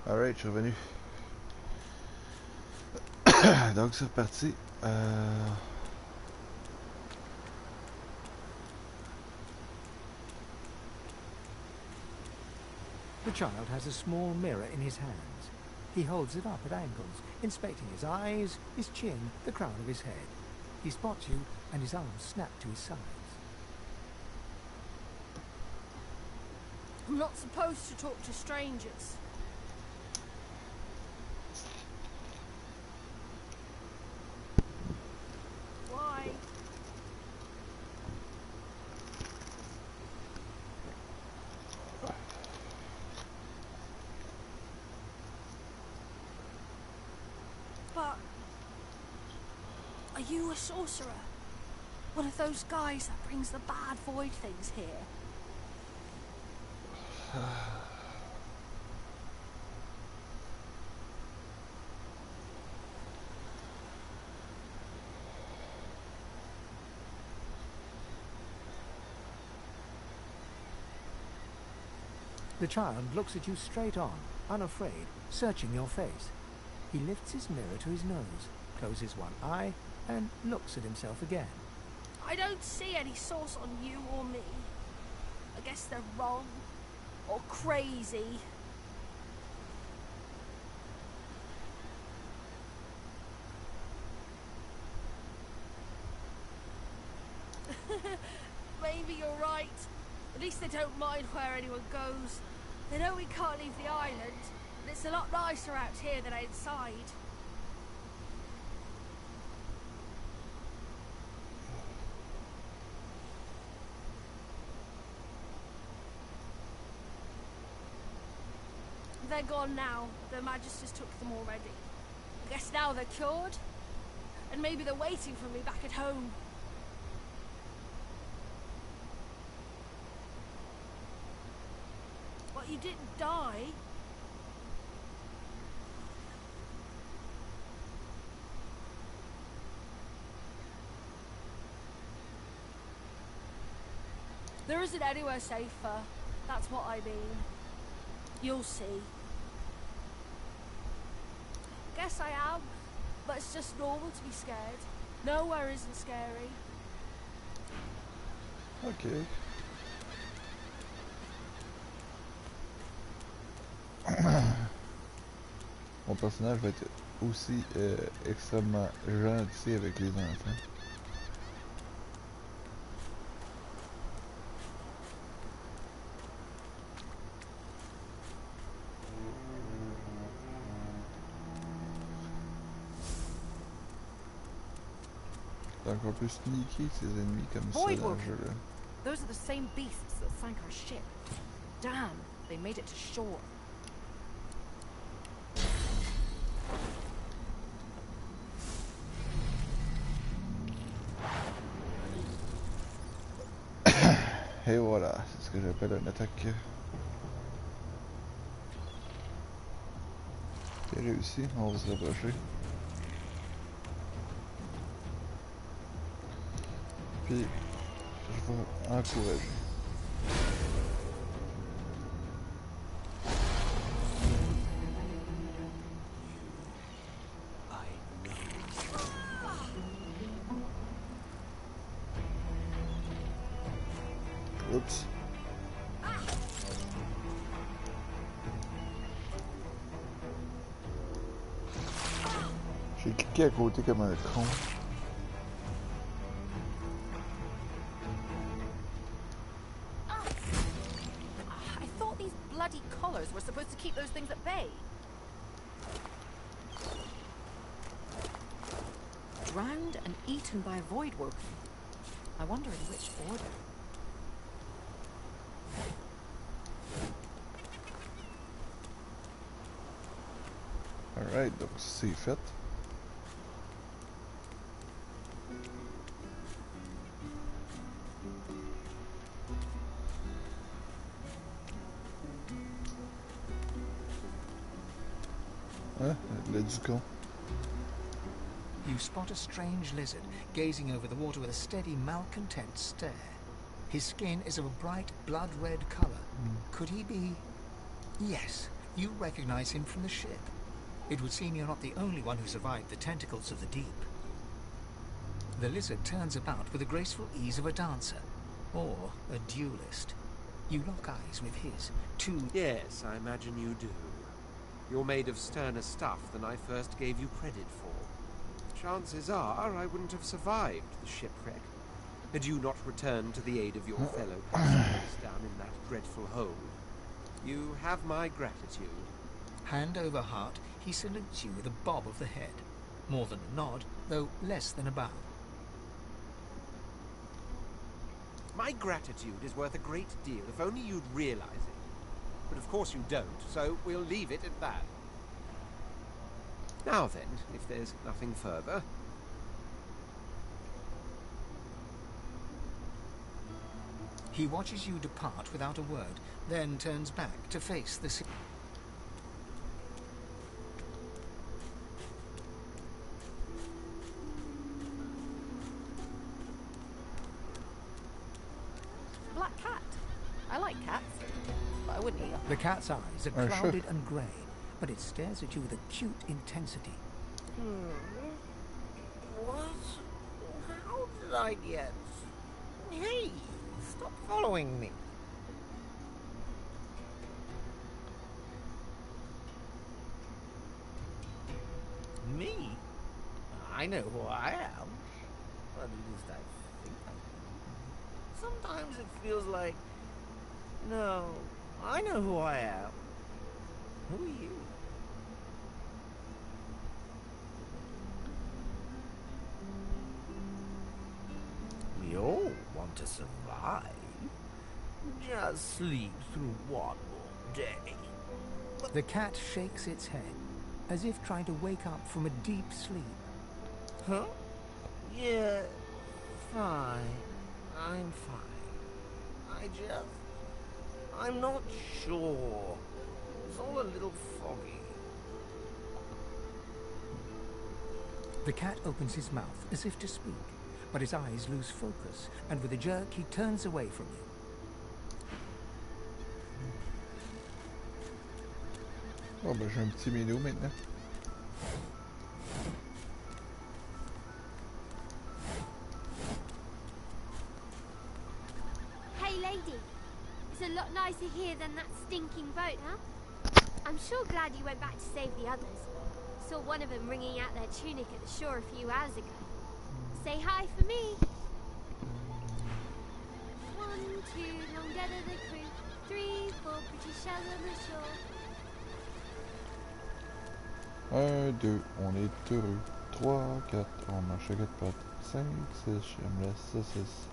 Alright, je suis revenu. Donc c'est reparti. The child has a small mirror in his hands. He holds it up at angles, inspecting his eyes, his chin, the crown of his head. He spots you, and his arms snap to his sides. I'm not supposed to talk to strangers. Why? But are you a sorcerer? One of those guys that brings the bad void things here? The child looks at you straight on, unafraid, searching your face. He lifts his mirror to his nose, closes one eye, and looks at himself again. I don't see any source on you or me. I guess they're wrong. Or crazy. Maybe you're right. At least they don't mind where anyone goes. They know we can't leave the island, and it's a lot nicer out here than outside. They're gone now. The Magisters took them already. I guess now they're cured. And maybe they're waiting for me back at home. But you didn't die. There isn't anywhere safer. That's what I mean. You'll see. Guess I am, but it's just normal to be scared. Nowhere isn't scary. Ok. Mon personnage va être aussi extrêmement gentil avec les enfants. C'est encore plus sneaky que ses ennemis comme ça dans le jeu-là. Those are the same beasts that sank our ship. Damn, they made it to shore. Et voilà, c'est ce que j'appelle une attaque. C'est réussi, on va se rapprocher. Puis, je vais encourager. Oups. J'ai cliqué à côté comme un con. I thought these bloody collars were supposed to keep those things at bay. Drowned and eaten by a void woken. I wonder in which order. Alright, donc c'est fait. Ah, le ducon. You spot a strange lizard gazing over the water with a steady, malcontent stare. His skin is of a bright, blood-red color. Could he be... Yes, You recognize him from the ship. It would seem you're not the only one who survived the tentacles of the deep. The lizard turns about with the graceful ease of a dancer, or a duelist. You lock eyes with his, too. Yes, I imagine you do. You're made of sterner stuff than I first gave you credit for. Chances are I wouldn't have survived the shipwreck had you not returned to the aid of your fellow passengers down in that dreadful hole. You have my gratitude. Hand over heart, he salutes you with a bob of the head. More than a nod, though less than a bow. My gratitude is worth a great deal if only you'd realize it. But of course you don't, so we'll leave it at that. Now then, if there's nothing further... He watches you depart without a word, then turns back to face the sea. Black cat. I like cats, but I wouldn't eat them. The cat's eyes are clouded and grey, but it stares at you with acute intensity. What? How did I get... Hey, stop following me. Me? I know who I am. Or at least I think I do. Sometimes it feels like... No, I know who I am. Who are you? We all want to survive. Just sleep through one more day. The cat shakes its head, as if trying to wake up from a deep sleep. Huh? Yeah, fine. I'm fine. I'm not sure. It's all a little foggy. The cat opens his mouth as if to speak, but his eyes lose focus, and with a jerk he turns away from you. Oh ben j'ai un petit minou maintenant. Hey lady, it's a lot nicer here than that stinking boat, huh? I'm sure glad you went back to save the others. Saw one of them wringing out their tunic at the shore a few hours ago. Say hi for me. 1, 2, long dead of the crew. 3, 4, pretty shells on the shore. 1, 2, on est heureux. 3, 4, on marche à 4 pattes. 5, 6, j'aime la saucisse.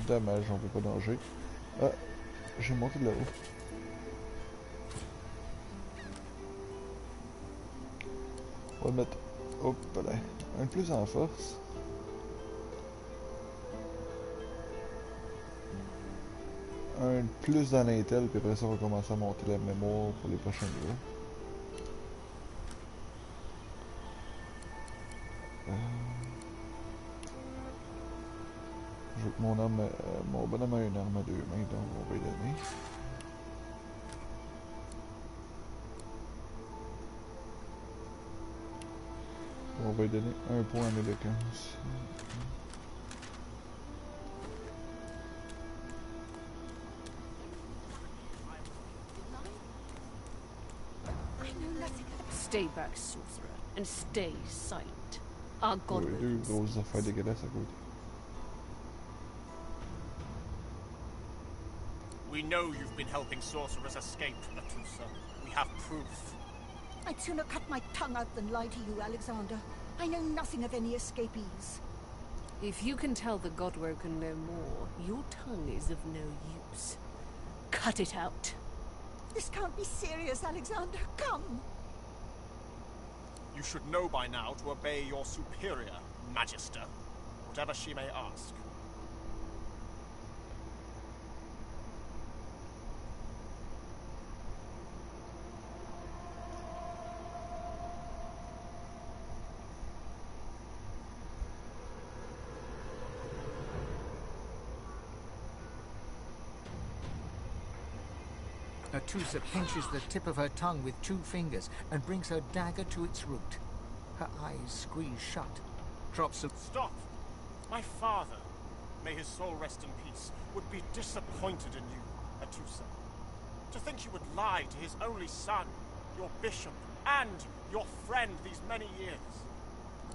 Dommage, on peut pas nager. Ah, j'ai monté de là-haut. On va mettre, hop là, un de plus en force. Un de plus dans l'intel, puis après ça on va commencer à monter la mémoire pour les prochains niveaux. Je veux que mon bonhomme ait une arme à 2 mains, donc on va y donner. On va lui donner 1 point en éloquence. Stay back, sorcerer, and stay silent. Our god will... Deux grosses affaires dégueulasses à côté. We know you've been helping sorcerers escape from the Tuto. We have proof. I'd sooner cut my tongue out than lie to you, Alexander. I know nothing of any escapees. If you can tell the Godwoken no more, your tongue is of no use. Cut it out. This can't be serious, Alexander. Come. You should know by now to obey your superior, Magister, whatever she may ask. Atusa pinches the tip of her tongue with 2 fingers and brings her dagger to its root. Her eyes squeeze shut. Drops of... Stop! My father, may his soul rest in peace, would be disappointed in you, Atusa. To think you would lie to his only son, your bishop, and your friend these many years.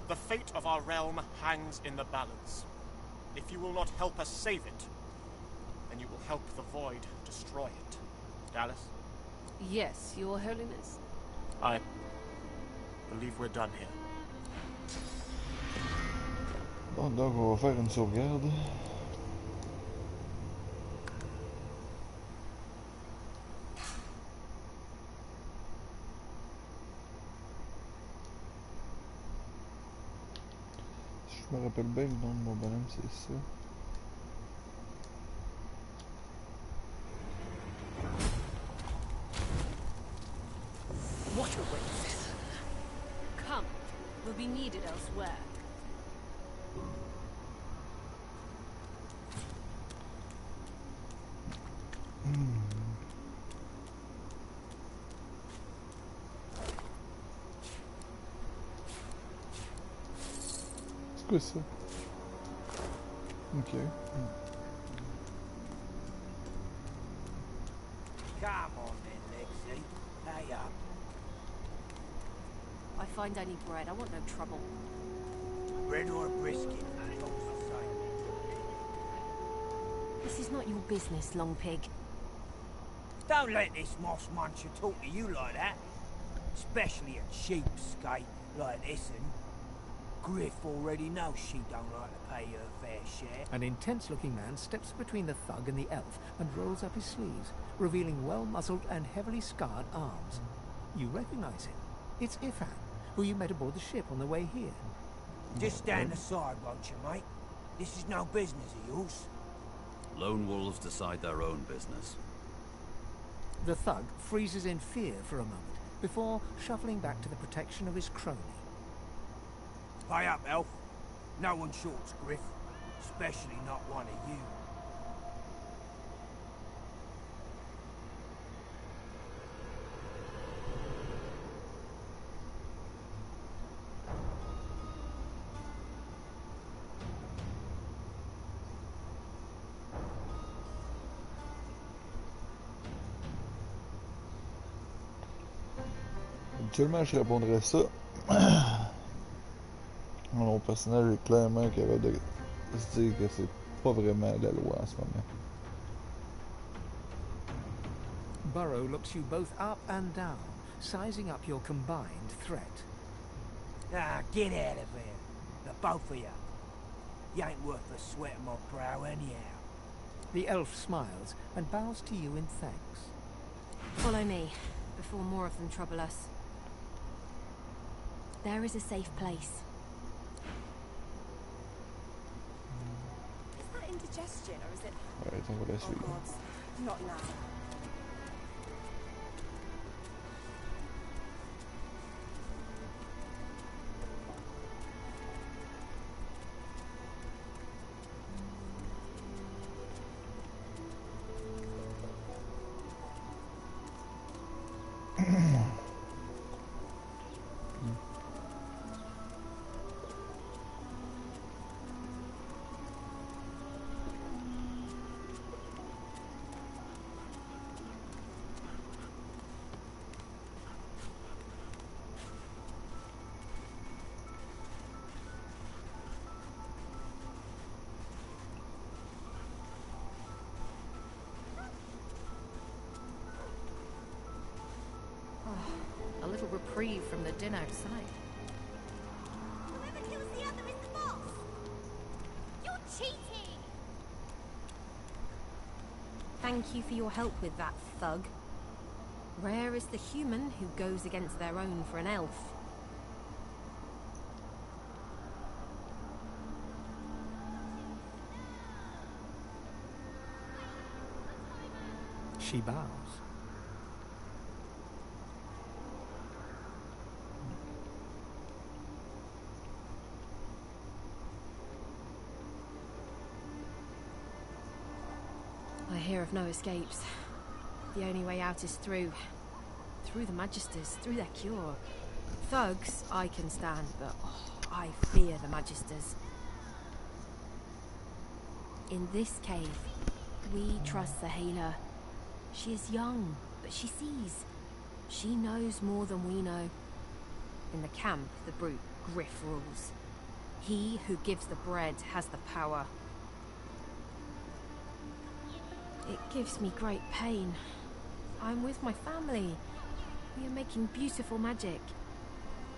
The fate of our realm hangs in the balance. If you will not help us save it, then you will help the Void destroy it. Dallas? Yes, Your Holiness. I believe we're done here. Bon, donc on va faire une sauvegarde. Si je me rappelle bien, le nom de mon bonhomme, c'est ça. What a waste. Come, we'll be needed elsewhere. C'est quoi ça? Ok. Come on then, Lexi. Pay up. I find any bread. I want no trouble. Bread or brisket, all the same. This is not your business, Long Pig. Don't let this moss muncher talk to you like that. Especially a cheapskate like this one. Griff already knows she don't like to pay her fair share. An intense-looking man steps between the thug and the elf and rolls up his sleeves, revealing well-muscled and heavily scarred arms. You recognize him. It's Ifan, who you met aboard the ship on the way here. Just stand aside, won't you, mate? This is no business of yours. Lone wolves decide their own business. The thug freezes in fear for a moment, before shuffling back to the protection of his crony. Pay up, elf. No one shorts Griff. Especially not one of you. Habituellement, je répondrais ça. Mon personnage est clairement capable de se dire que c'est pas vraiment la loi en ce moment. Burrow looks you both up and down, sizing up your combined threat. Ah, get out of here. The both of you. You ain't worth the sweat of my brow anyhow. The elf smiles and bows to you in thanks. Follow me, before more of them trouble us. There is a safe place. Is that indigestion or is it... Alright, on va la suivre. Oh God, not now. A little reprieve from the din outside. Whoever kills the other is the boss. You're cheating. Thank you for your help with that, thug. Rare is the human who goes against their own for an elf. She bows. I hear of no escapes. The only way out is through the Magisters, through their cure. Thugs I can stand, but I fear the Magisters. In this cave, we trust the healer. She is young, but she sees. She knows more than we know. In the camp, the brute Griff rules. He who gives the bread has the power. It gives me great pain. I'm with my family. We are making beautiful magic.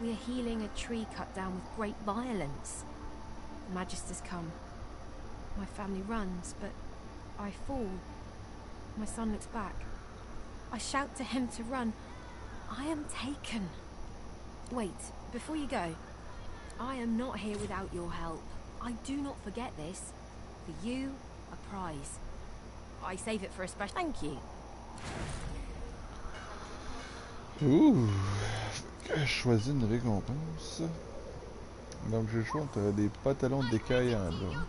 We are healing a tree cut down with great violence. The Magisters come. My family runs, but I fall. My son looks back. I shout to him to run. I am taken. Wait, before you go. I am not here without your help. I do not forget this. For you, a prize. I save it for a special... Thank you. Ouh! Je choisis une récompense. Donc j'ai le choix entre des pantalons d'écaille en bas.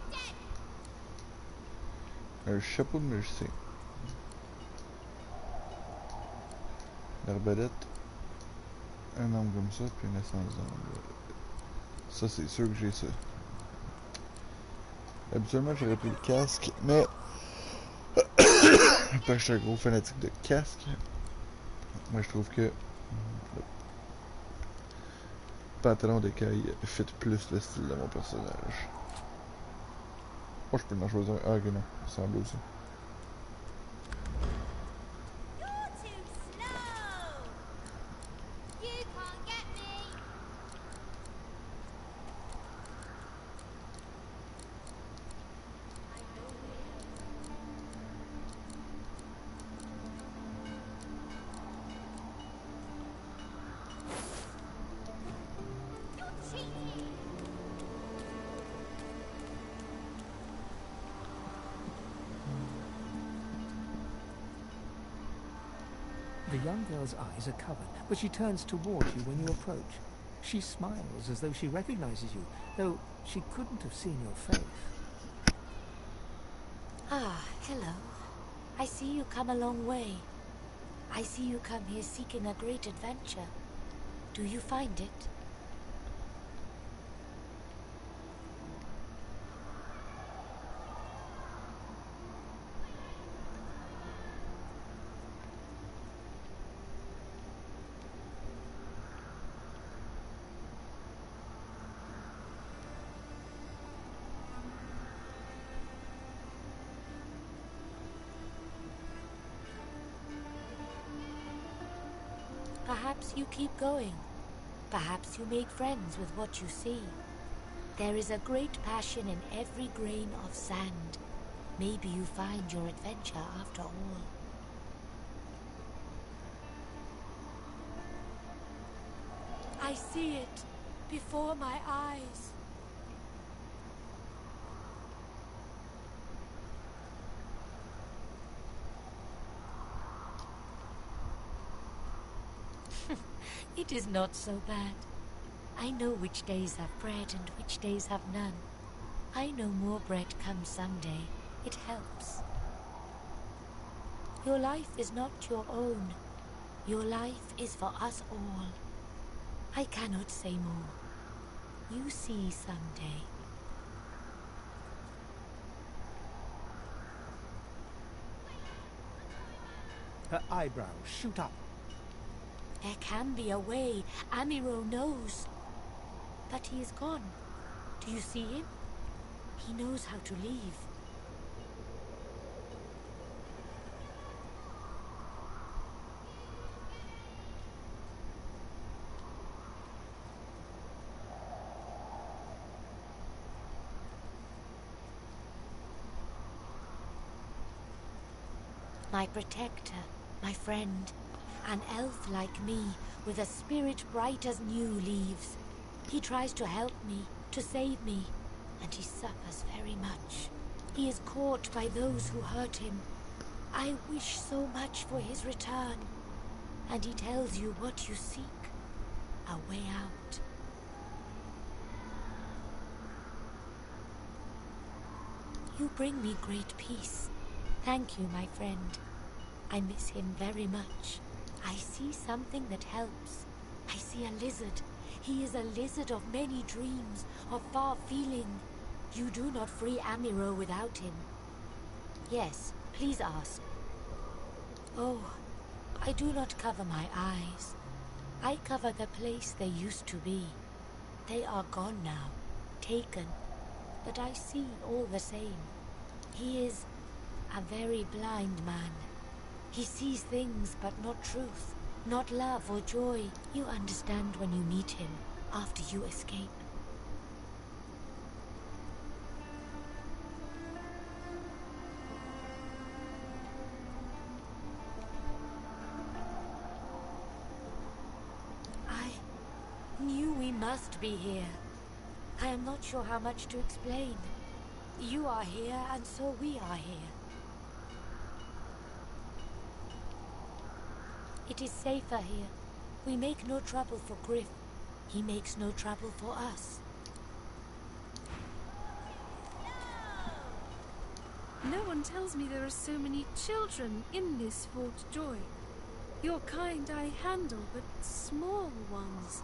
Un chapeau de magicien. L'arbalète. Un arme comme ça, puis une essence d'arme. Ça, c'est sûr que j'ai ça. Habituellement, j'aurais pris le casque, mais... parce que je suis un gros fanatique de casque. Moi, je trouve que... le pantalon d'écaille fit plus le style de mon personnage. Oh, je peux en choisir un. Ah, ok, non. Ça semble aussi. The young girl's eyes are covered, but she turns toward you when you approach. She smiles as though she recognizes you, though she couldn't have seen your face. Ah, hello. I see you come a long way. I see you come here seeking a great adventure. Do you find it? Perhaps you keep going. Perhaps you make friends with what you see. There is a great passion in every grain of sand. Maybe you find your adventure after all. I see it before my eyes. It is not so bad. I know which days have bread and which days have none. I know more bread comes someday. It helps. Your life is not your own. Your life is for us all. I cannot say more. You see someday. Her eyebrows shoot up. There can be a way. Amiro knows. But he is gone. Do you see him? He knows how to leave. My protector, my friend. An elf like me, with a spirit bright as new leaves. He tries to help me, to save me, and he suffers very much. He is caught by those who hurt him. I wish so much for his return. And he tells you what you seek, a way out. You bring me great peace. Thank you, my friend. I miss him very much. I see something that helps. I see a lizard. He is a lizard of many dreams, of far feeling. You do not free Amiro without him. Yes, please ask. Oh, I do not cover my eyes. I cover the place they used to be. They are gone now, taken. But I see all the same. He is a very blind man. He sees things but not truth, not love or joy. You understand when you meet him, after you escape. I knew we must be here. I am not sure how much to explain. You are here, and so we are here. It is safer here. We make no trouble for Griff. He makes no trouble for us. No one tells me there are so many children in this Fort Joy. Your kind I handle, but small ones.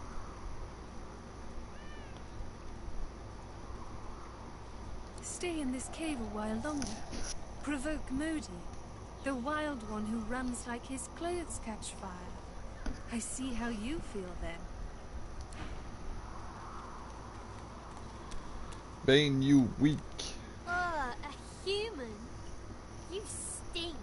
Stay in this cave a while longer. Provoke Modi, the wild one who runs like his clothes catch fire. I see how you feel then. Bane, you weak. Ugh, a human? You stink.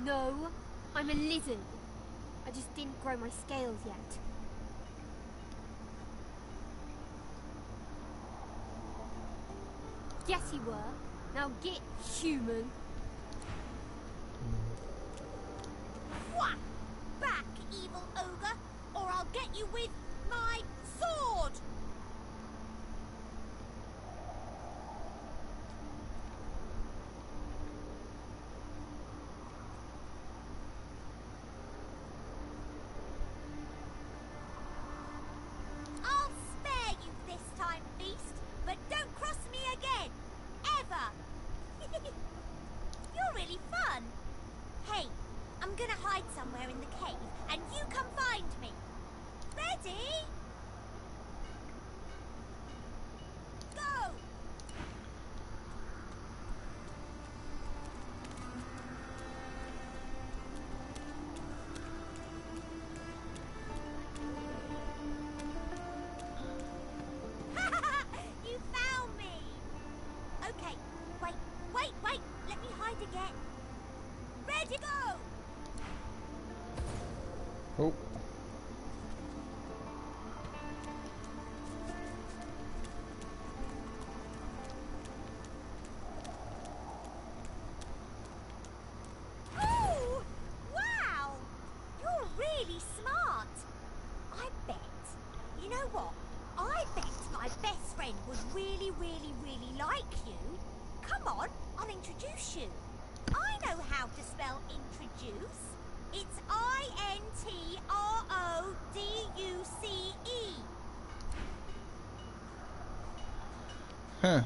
No, I'm a lizard. I just didn't grow my scales yet. Yes, you were. Now get human. Whack! Back, evil ogre, or I'll get you with my sword! I'll spare you this time, beast, but don't cross me again. Ever. You're really fun. Hey, I'm gonna hide somewhere in the cave, and you come find me. Ready? Go! You found me! Okay, wait, let me hide again. Ready, go! Oh. Ooh! Wow! You're really smart. I bet. You know what? I bet my best friend would really like you. Come on, I'll introduce you. I know how to spell introduce. It's INTRODUCE. Huh.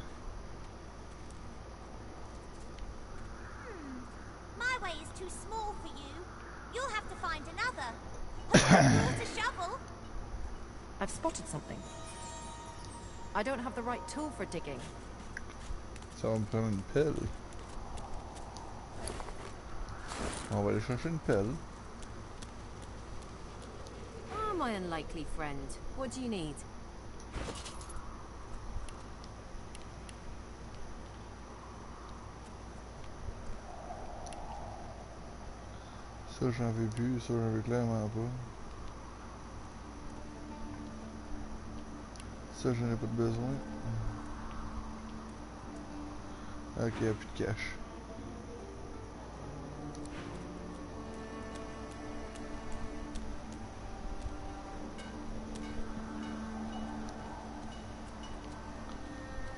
My way is too small for you. You'll have to find another. Brought a shovel. I've spotted something. I don't have the right tool for digging. Ça va me prendre une pelle. On va aller chercher une pelle. Ah, my unlikely friend. What do you need? Ça j'en veux plus, ça j'en veux clairement pas. Ça j'en ai pas de besoin. Ok, y'a plus de cash.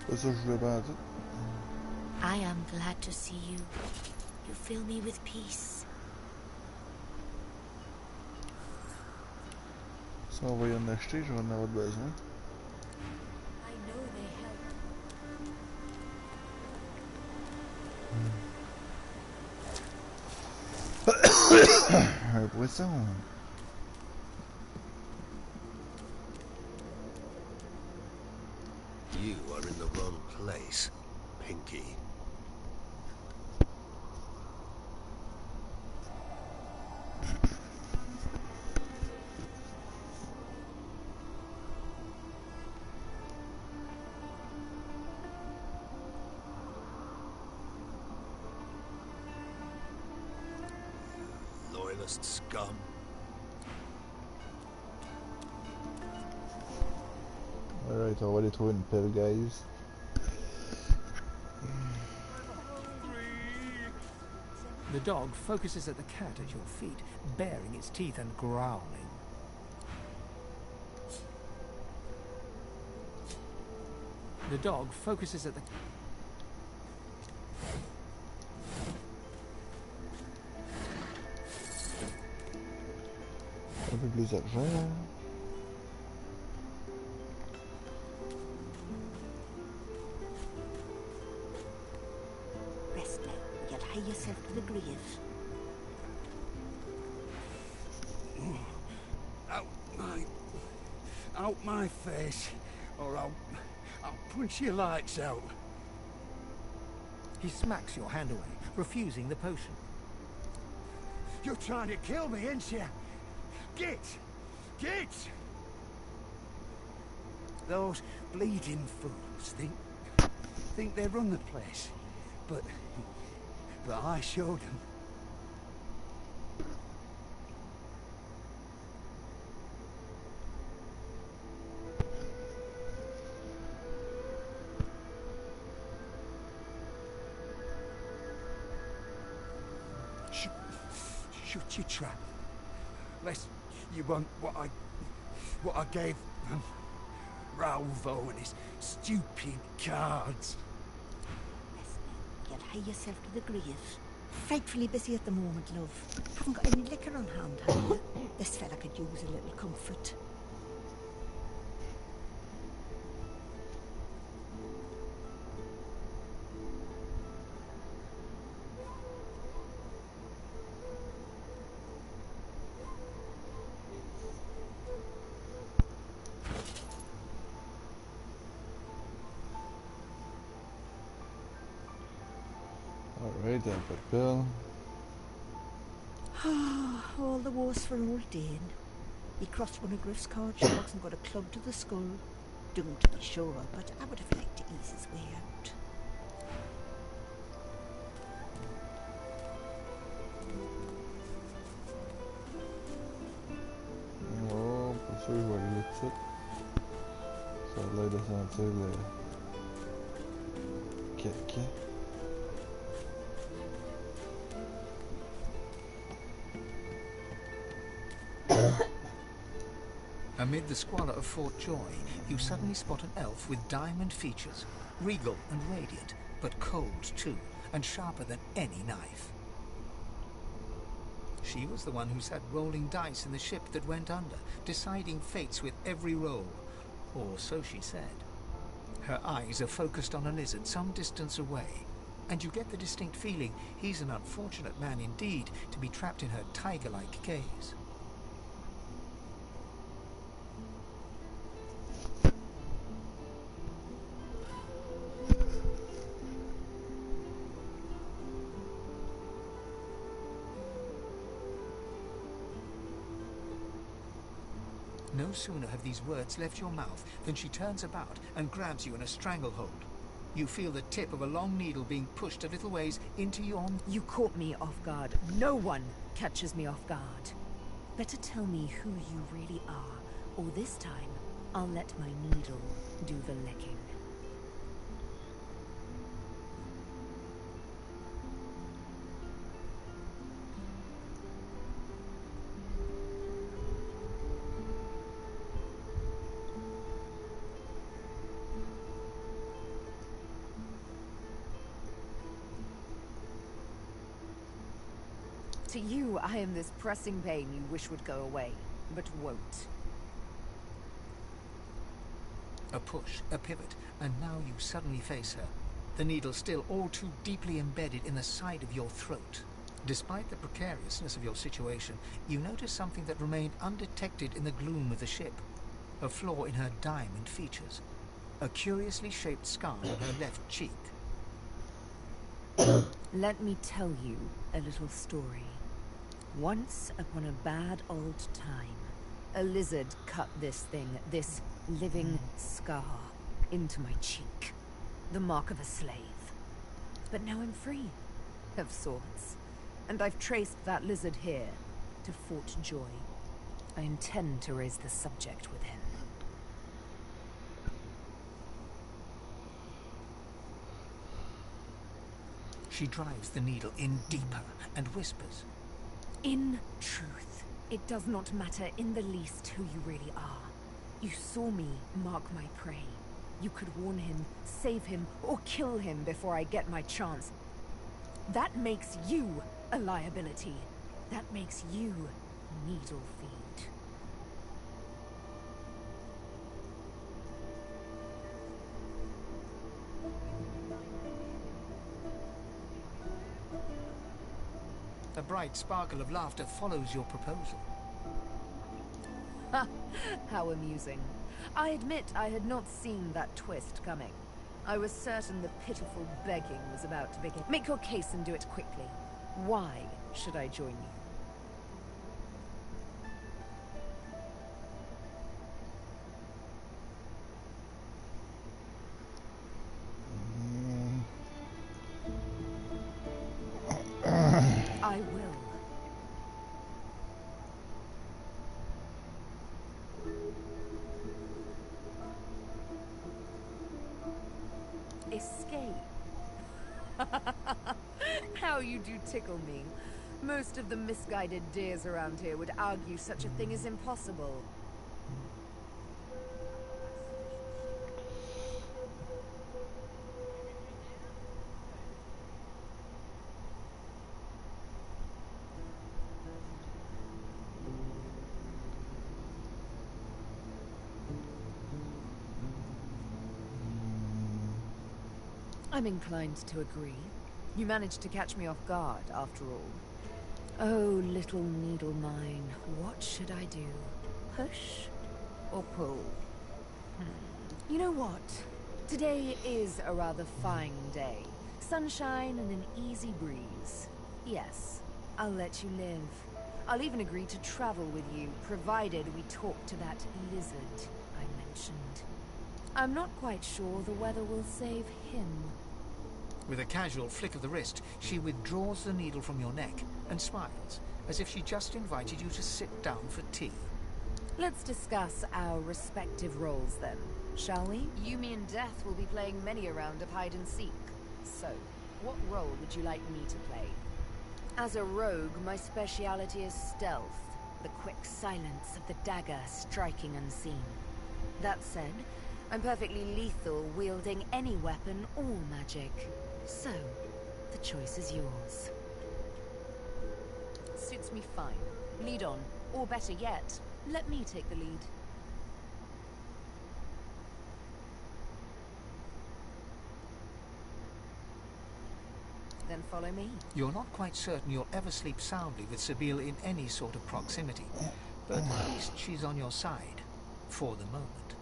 Ça je voulais pas en tout. I I am glad to see you. You fill me with peace. Si on va y en acheter, je vais en avoir besoin. I know they help. Un poisson. You are in the wrong place, Pinky. Loyalist scum. Alright, on va aller trouver une pelle, guys. The dog focuses at the cat at your feet, baring its teeth and growling. The dog focuses at the... Un peu plus d'argent. Rest now. You'll hie yourself to the grave. Out my face, or I'll punch your lights out. He smacks your hand away, refusing the potion. You're trying to kill me, ain't you? Get! Those bleeding fools think they run the place, but I showed them. Shut your trap. Lest you want what I gave them. Ralvo and his stupid cards. You'll hie yourself to the grave. Frightfully busy at the moment, love. Haven't got any liquor on hand, have you? This fella could use a little comfort. Alright, then, but Bill. All the wars for old Dane. He crossed one of Griff's card sharks and got a club to the skull. Doomed to be sure, but I would have liked to ease his way out. Oh, pas sûr que je vais aller là tout de suite. Ça a l'air de sentir le caca. Amid the squalor of Fort Joy, you suddenly spot an elf with diamond features, regal and radiant, but cold too, and sharper than any knife. She was the one who sat rolling dice in the ship that went under, deciding fates with every roll, or so she said. Her eyes are focused on a lizard some distance away, and you get the distinct feeling he's an unfortunate man indeed to be trapped in her tiger-like gaze. No sooner have these words left your mouth than she turns about and grabs you in a stranglehold. You feel the tip of a long needle being pushed a little ways into your... You caught me off guard. No one catches me off guard. Better tell me who you really are, or this time I'll let my needle do the licking. To you, I am this pressing pain you wish would go away, but won't. A push, a pivot, and now you suddenly face her. The needle still all too deeply embedded in the side of your throat. Despite the precariousness of your situation, you notice something that remained undetected in the gloom of the ship. A flaw in her diamond features. A curiously shaped scar on her left cheek. Let me tell you a little story. Once upon a bad old time, a lizard cut this thing, this living scar, into my cheek. The mark of a slave. But now I'm free, of sorts. And I've traced that lizard here to Fort Joy. I intend to raise the subject with him. She drives the needle in deeper and whispers. In truth, it does not matter in the least who you really are. You saw me mark my prey. You could warn him, save him, or kill him before I get my chance. That makes you a liability. That makes you needle feed. A bright sparkle of laughter follows your proposal. Ha! How amusing. I admit I had not seen that twist coming. I was certain the pitiful begging was about to begin. Make your case and do it quickly. Why should I join you? I will. Escape. How you do tickle me. Most of the misguided dears around here would argue such a thing is impossible. I'm inclined to agree. You managed to catch me off guard, after all. Oh, little needle mine, what should I do? Push or pull? You know what? Today is a rather fine day. Sunshine and an easy breeze. Yes, I'll let you live. I'll even agree to travel with you, provided we talk to that lizard I mentioned. I'm not quite sure the weather will save him. With a casual flick of the wrist, she withdraws the needle from your neck and smiles, as if she just invited you to sit down for tea. Let's discuss our respective roles then, shall we? You, me, and Death will be playing many a round of hide and seek. So, what role would you like me to play? As a rogue, my speciality is stealth, the quick silence of the dagger striking unseen. That said, I'm perfectly lethal wielding any weapon or magic. So, the choice is yours. Suits me fine. Lead on, or better yet, let me take the lead. Then follow me. You're not quite certain you'll ever sleep soundly with Sabine in any sort of proximity, but at least she's on your side, for the moment.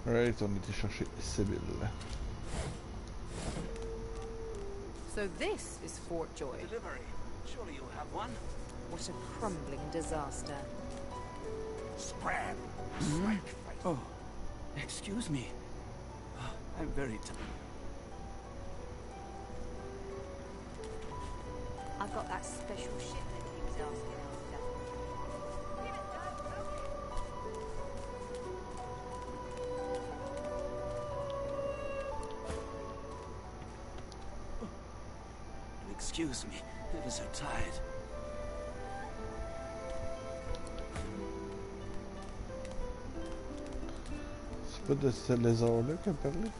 Right, on était chercher Sibyl. So this is Fort Joy. Delivery. Surely you'll have one. What a crumbling disaster. Scram! Snake face. Oh, excuse me. I'm very tired. I've got that special ship that he was asking after. Excuse me, ever so tired. C'est pas de ce lézard-là qu'elle parlait?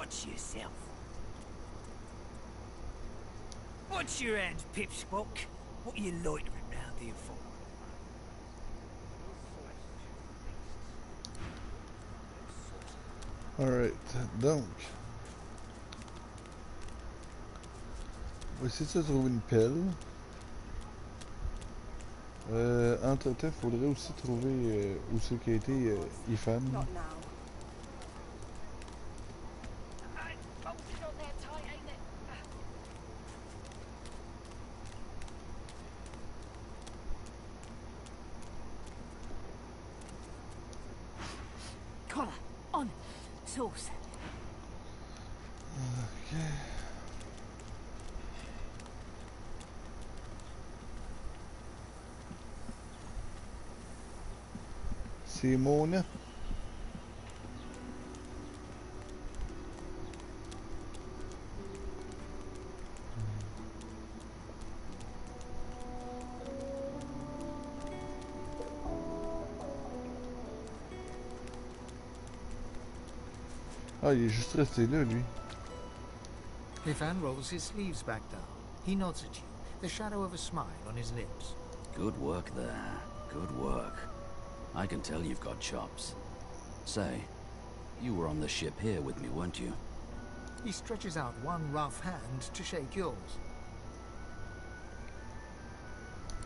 Watch yourself. What's your end, pipspoke? What are you loitering round here for? Alright, donc. On va essayer de trouver une pelle. Entre-temps, il faudrait aussi trouver où c'est qu'a été Ethan. Collar, on, sauce. Ok. C'est Mona. Ah, il est juste resté là, lui. Ivan rolls his sleeves back down. He nods at you, the shadow of a smile on his lips. Good work there. Good work. I can tell you've got chops. Say, you were on the ship here with me, weren't you? He stretches out one rough hand to shake yours.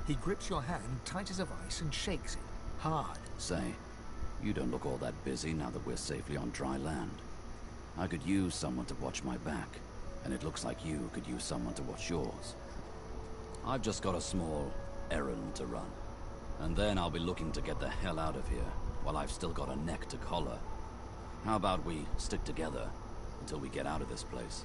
He grips your hand tight as a vice and shakes it, hard. Say, you don't look all that busy now that we're safely on dry land. I could use someone to watch my back, and it looks like you could use someone to watch yours. I've just got a small errand to run, and then I'll be looking to get the hell out of here while I've still got a neck to collar. How about we stick together until we get out of this place?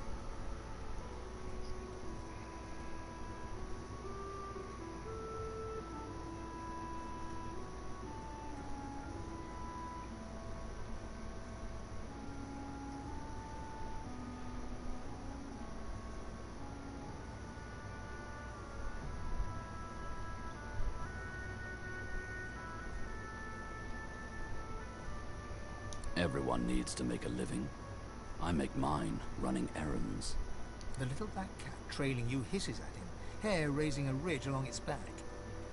Everyone needs to make a living. I make mine running errands. The little black cat trailing you hisses at him, hair raising a ridge along its back.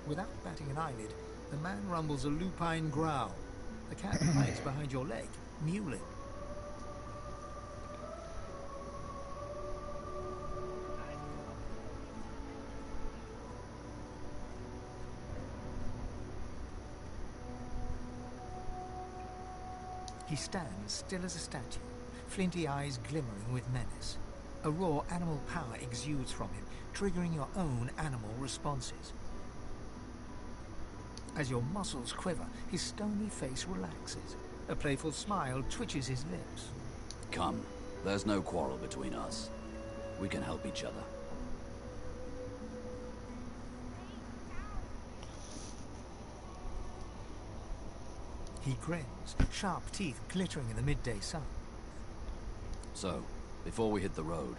Without batting an eyelid, the man rumbles a lupine growl. The cat hides behind your leg, mewling. He stands still as a statue, flinty eyes glimmering with menace. A raw animal power exudes from him, triggering your own animal responses. As your muscles quiver, his stony face relaxes. A playful smile twitches his lips. Come, there's no quarrel between us. We can help each other. He grins, sharp teeth glittering in the midday sun. So, before we hit the road,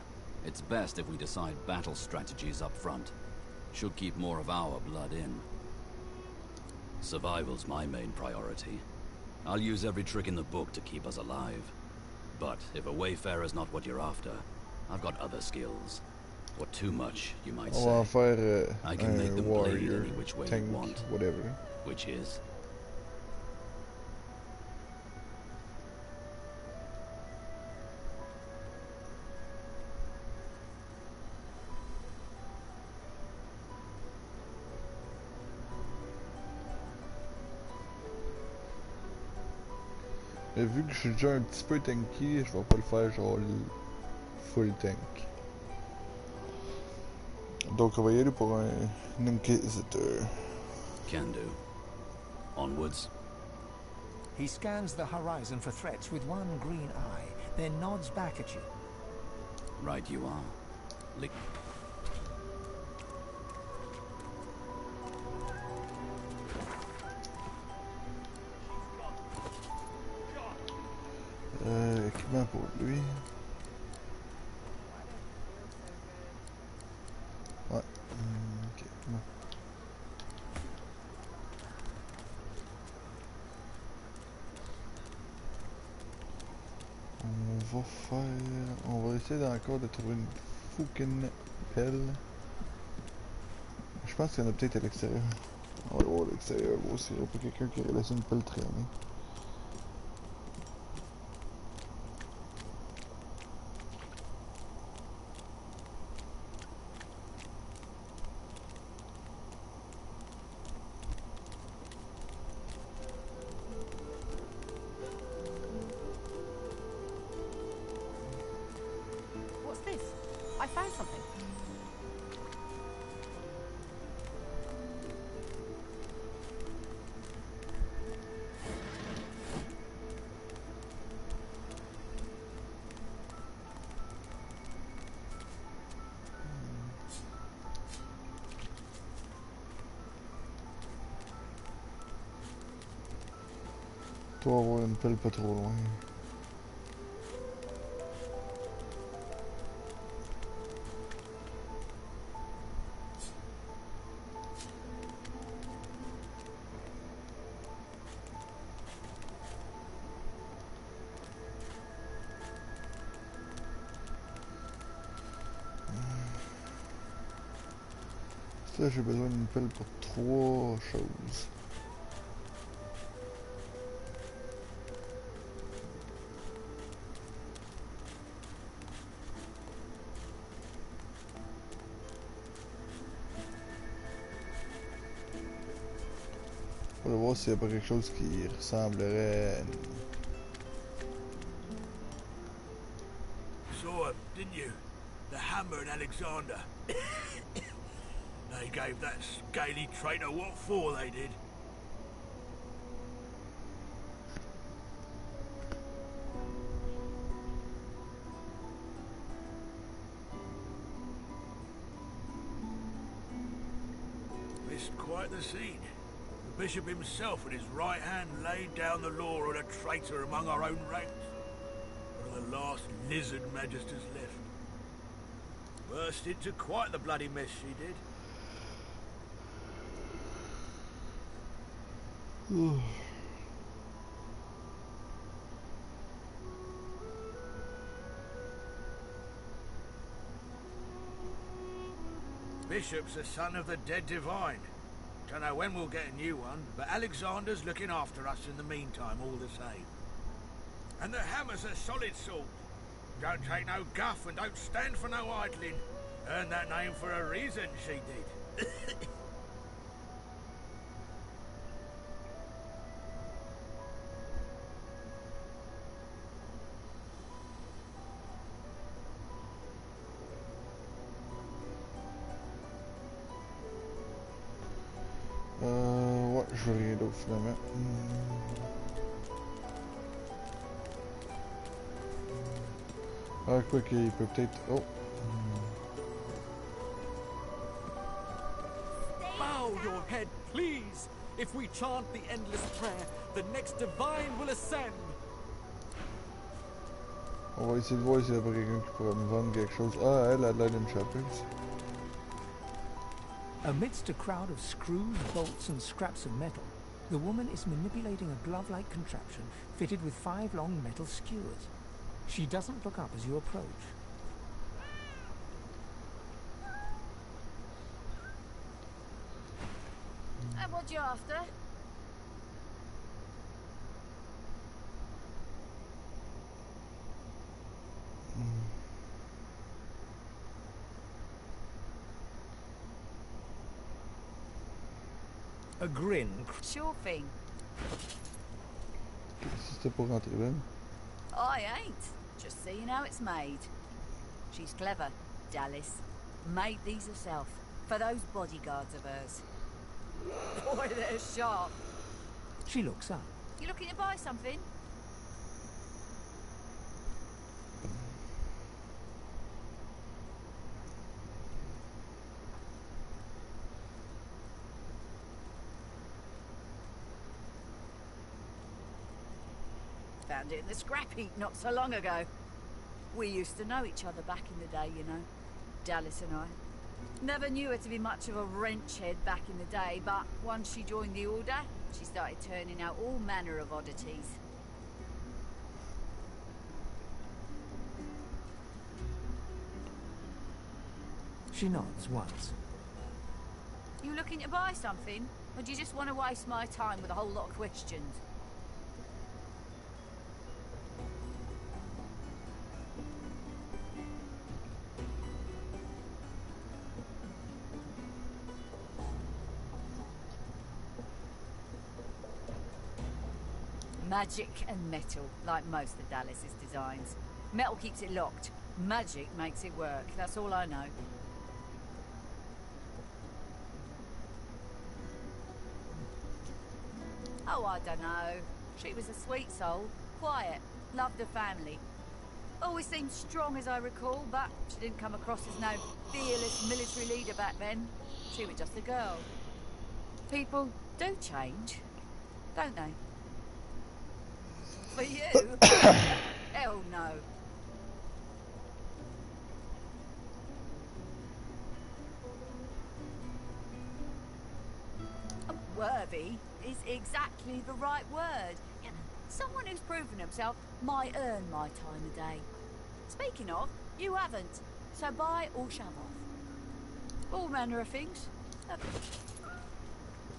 it's best if we decide battle strategies up front. Should keep more of our blood in. Survival's my main priority. I'll use every trick in the book to keep us alive. But if a wayfarer's not what you're after, I've got other skills. Or too much, you might say. On va faire I can make them warrior, bleed any which way tank, you want. whatever. Which is? Mais vu que je suis déjà un petit peu tanky, je vais pas le faire genre full tank. Donc on va y aller pour un inquisiteur. Can do. Onwards. He scans the horizon for threats with one green eye, then nods back at you. Right you are. Équipement pour lui. Ouais. Ok. Non. On va faire... On va essayer encore de trouver une fucking pelle. Je pense qu'il y en a peut-être à l'extérieur. On va voir à l'extérieur aussi. Il n'y a pas quelqu'un qui aurait laissé une pelle traîner. What's this? I found something. Doit avoir une pelle pas trop loin. Ça, j'ai besoin d'une pelle pour 3 choses. On va voir s'il n'y a pas quelque chose qui ressemblerait à une... Saw him, didn't you? The hammer and Alexander. They gave that scaly traitor what for, they did. Missed quite the scene. The bishop himself with his right hand laid down the law of a traitor among our own ranks. One of the last lizard magisters left. Burst into quite the bloody mess she did. Bishop's a son of the dead divine. Don't know when we'll get a new one, but Alexander's looking after us in the meantime all the same. And the hammer's a solid sort. Don't take no guff and don't stand for no idling. Earned that name for a reason, she did. Ouais, je veux rien d'autre finalement. Ah, quoi qu'il peut peut-être... Oh! Bow your head, please! If we chant the endless prayer, the next divine will ascend! On va essayer de voir s'il n'y a pas quelqu'un qui pourrait me vendre quelque chose. Ah, elle a l'air d'une chapelle. Amidst a crowd of screws, bolts, and scraps of metal, the woman is manipulating a glove-like contraption fitted with 5 long metal skewers. She doesn't look up as you approach. And what you after? A grin. Sure thing. C'était pour rentrer là. I ain't. Just seeing how it's made. She's clever, Dallas. Made these herself. For those bodyguards of hers. Boy, they're sharp. She looks up. You looking to buy something? Found it in the scrap heap not so long ago. We used to know each other back in the day, you know. Dallas and I. Never knew her to be much of a wrench head back in the day, but once she joined the Order, she started turning out all manner of oddities. She nods once. You looking to buy something? Or do you just want to waste my time with a whole lot of questions? Magic and metal, like most of Dallas's designs. Metal keeps it locked. Magic makes it work. That's all I know. Oh, I don't know. She was a sweet soul. Quiet. Loved her family. Always seemed strong as I recall, but she didn't come across as no fearless military leader back then. She was just a girl. People do change, don't they? For you? Hell no. Worthy is exactly the right word. You know, someone who's proven himself might earn my time of day. Speaking of, you haven't. So buy or shove off. All manner of things. On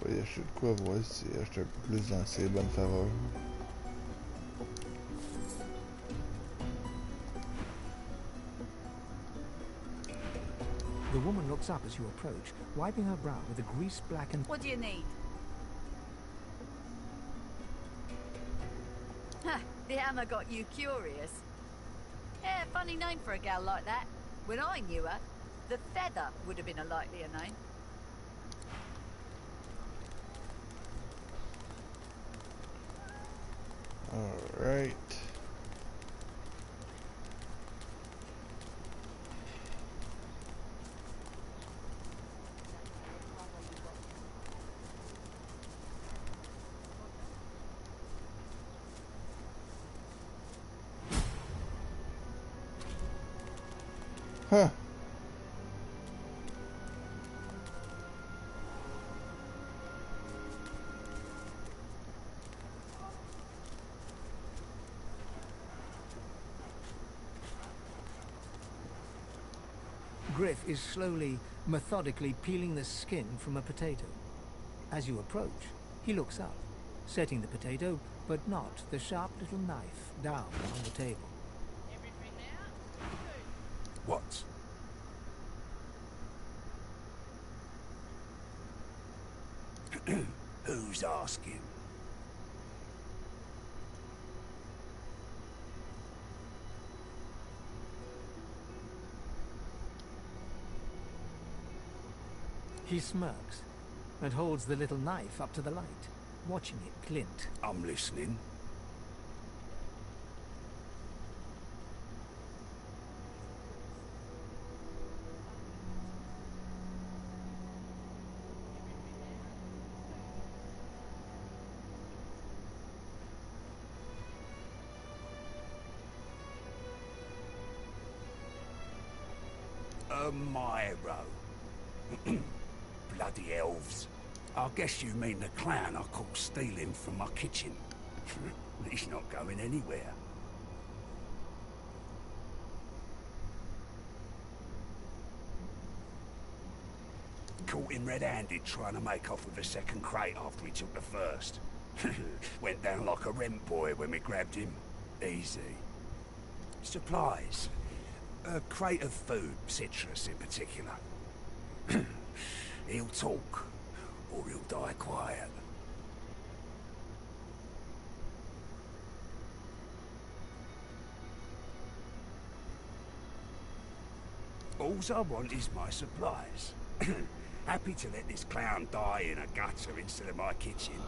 va y acheter de quoi voir si acheter un peu plus dans ses bonnes faveurs. The woman looks up as you approach, wiping her brow with a grease-blackened... What do you need? Ha! The hammer got you curious. Yeah, funny name for a gal like that. When I knew her, the Feather would have been a likelier name. Alright. Huh. Griff is slowly, methodically peeling the skin from a potato. As you approach, he looks up, setting the potato, but not the sharp little knife, down on the table. What? Who's asking? He smirks and holds the little knife up to the light, watching it glint. I'm listening. Myro. Bloody elves. I guess you mean the clown I caught stealing from my kitchen. He's not going anywhere. Caught him red-handed trying to make off with the second crate after he took the first. Went down like a rent boy when we grabbed him. Easy. Supplies. A crate of food, citrus in particular. He'll talk, or he'll die quiet. Alls I want is my supplies. Happy to let this clown die in a gutter instead of my kitchen.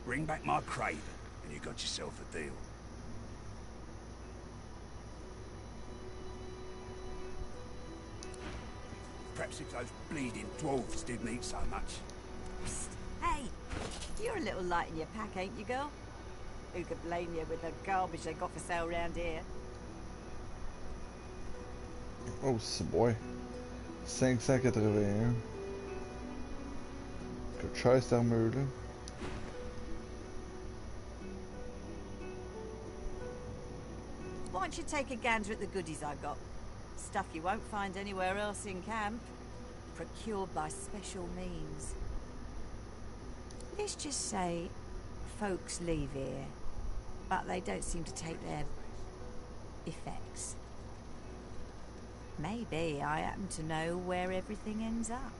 Bring back my crate, and you got yourself a deal. Perhaps if those bleeding dwarves didn't eat so much. Psst. Hey, you're a little light in your pack, ain't you, girl? Who could blame you with the garbage they got for sale round here? Oh, c'est boy. 581. Coûte cher cette armure-là. Why don't you take a gander at the goodies I got? Stuff you won't find anywhere else in camp. Procured by special means. Let's just say folks leave here, but they don't seem to take their effects. Maybe I happen to know where everything ends up.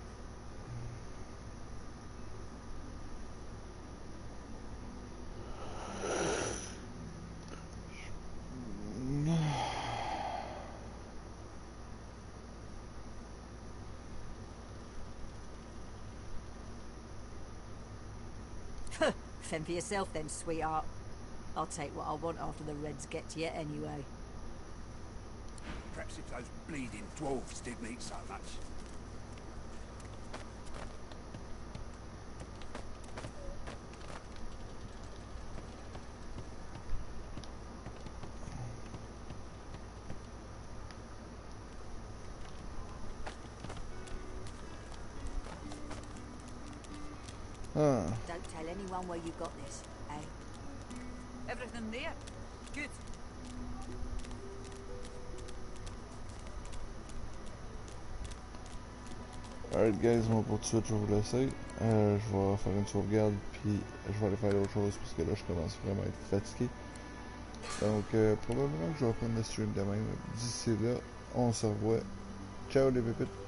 Fend for yourself then, sweetheart. I'll take what I want after the Reds get to you anyway. Perhaps if those bleeding dwarves didn't eat so much. Don't tell anyone where you got this, eh? Everything there? Good. Alright guys, moi pour tout de suite je vais vous laisser. Je vais faire une sauvegarde puis je vais aller faire autre chose parce que là je commence vraiment à être fatigué. Donc probablement que je vais prendre le stream demain. D'ici là, on se revoit. Ciao les pépites!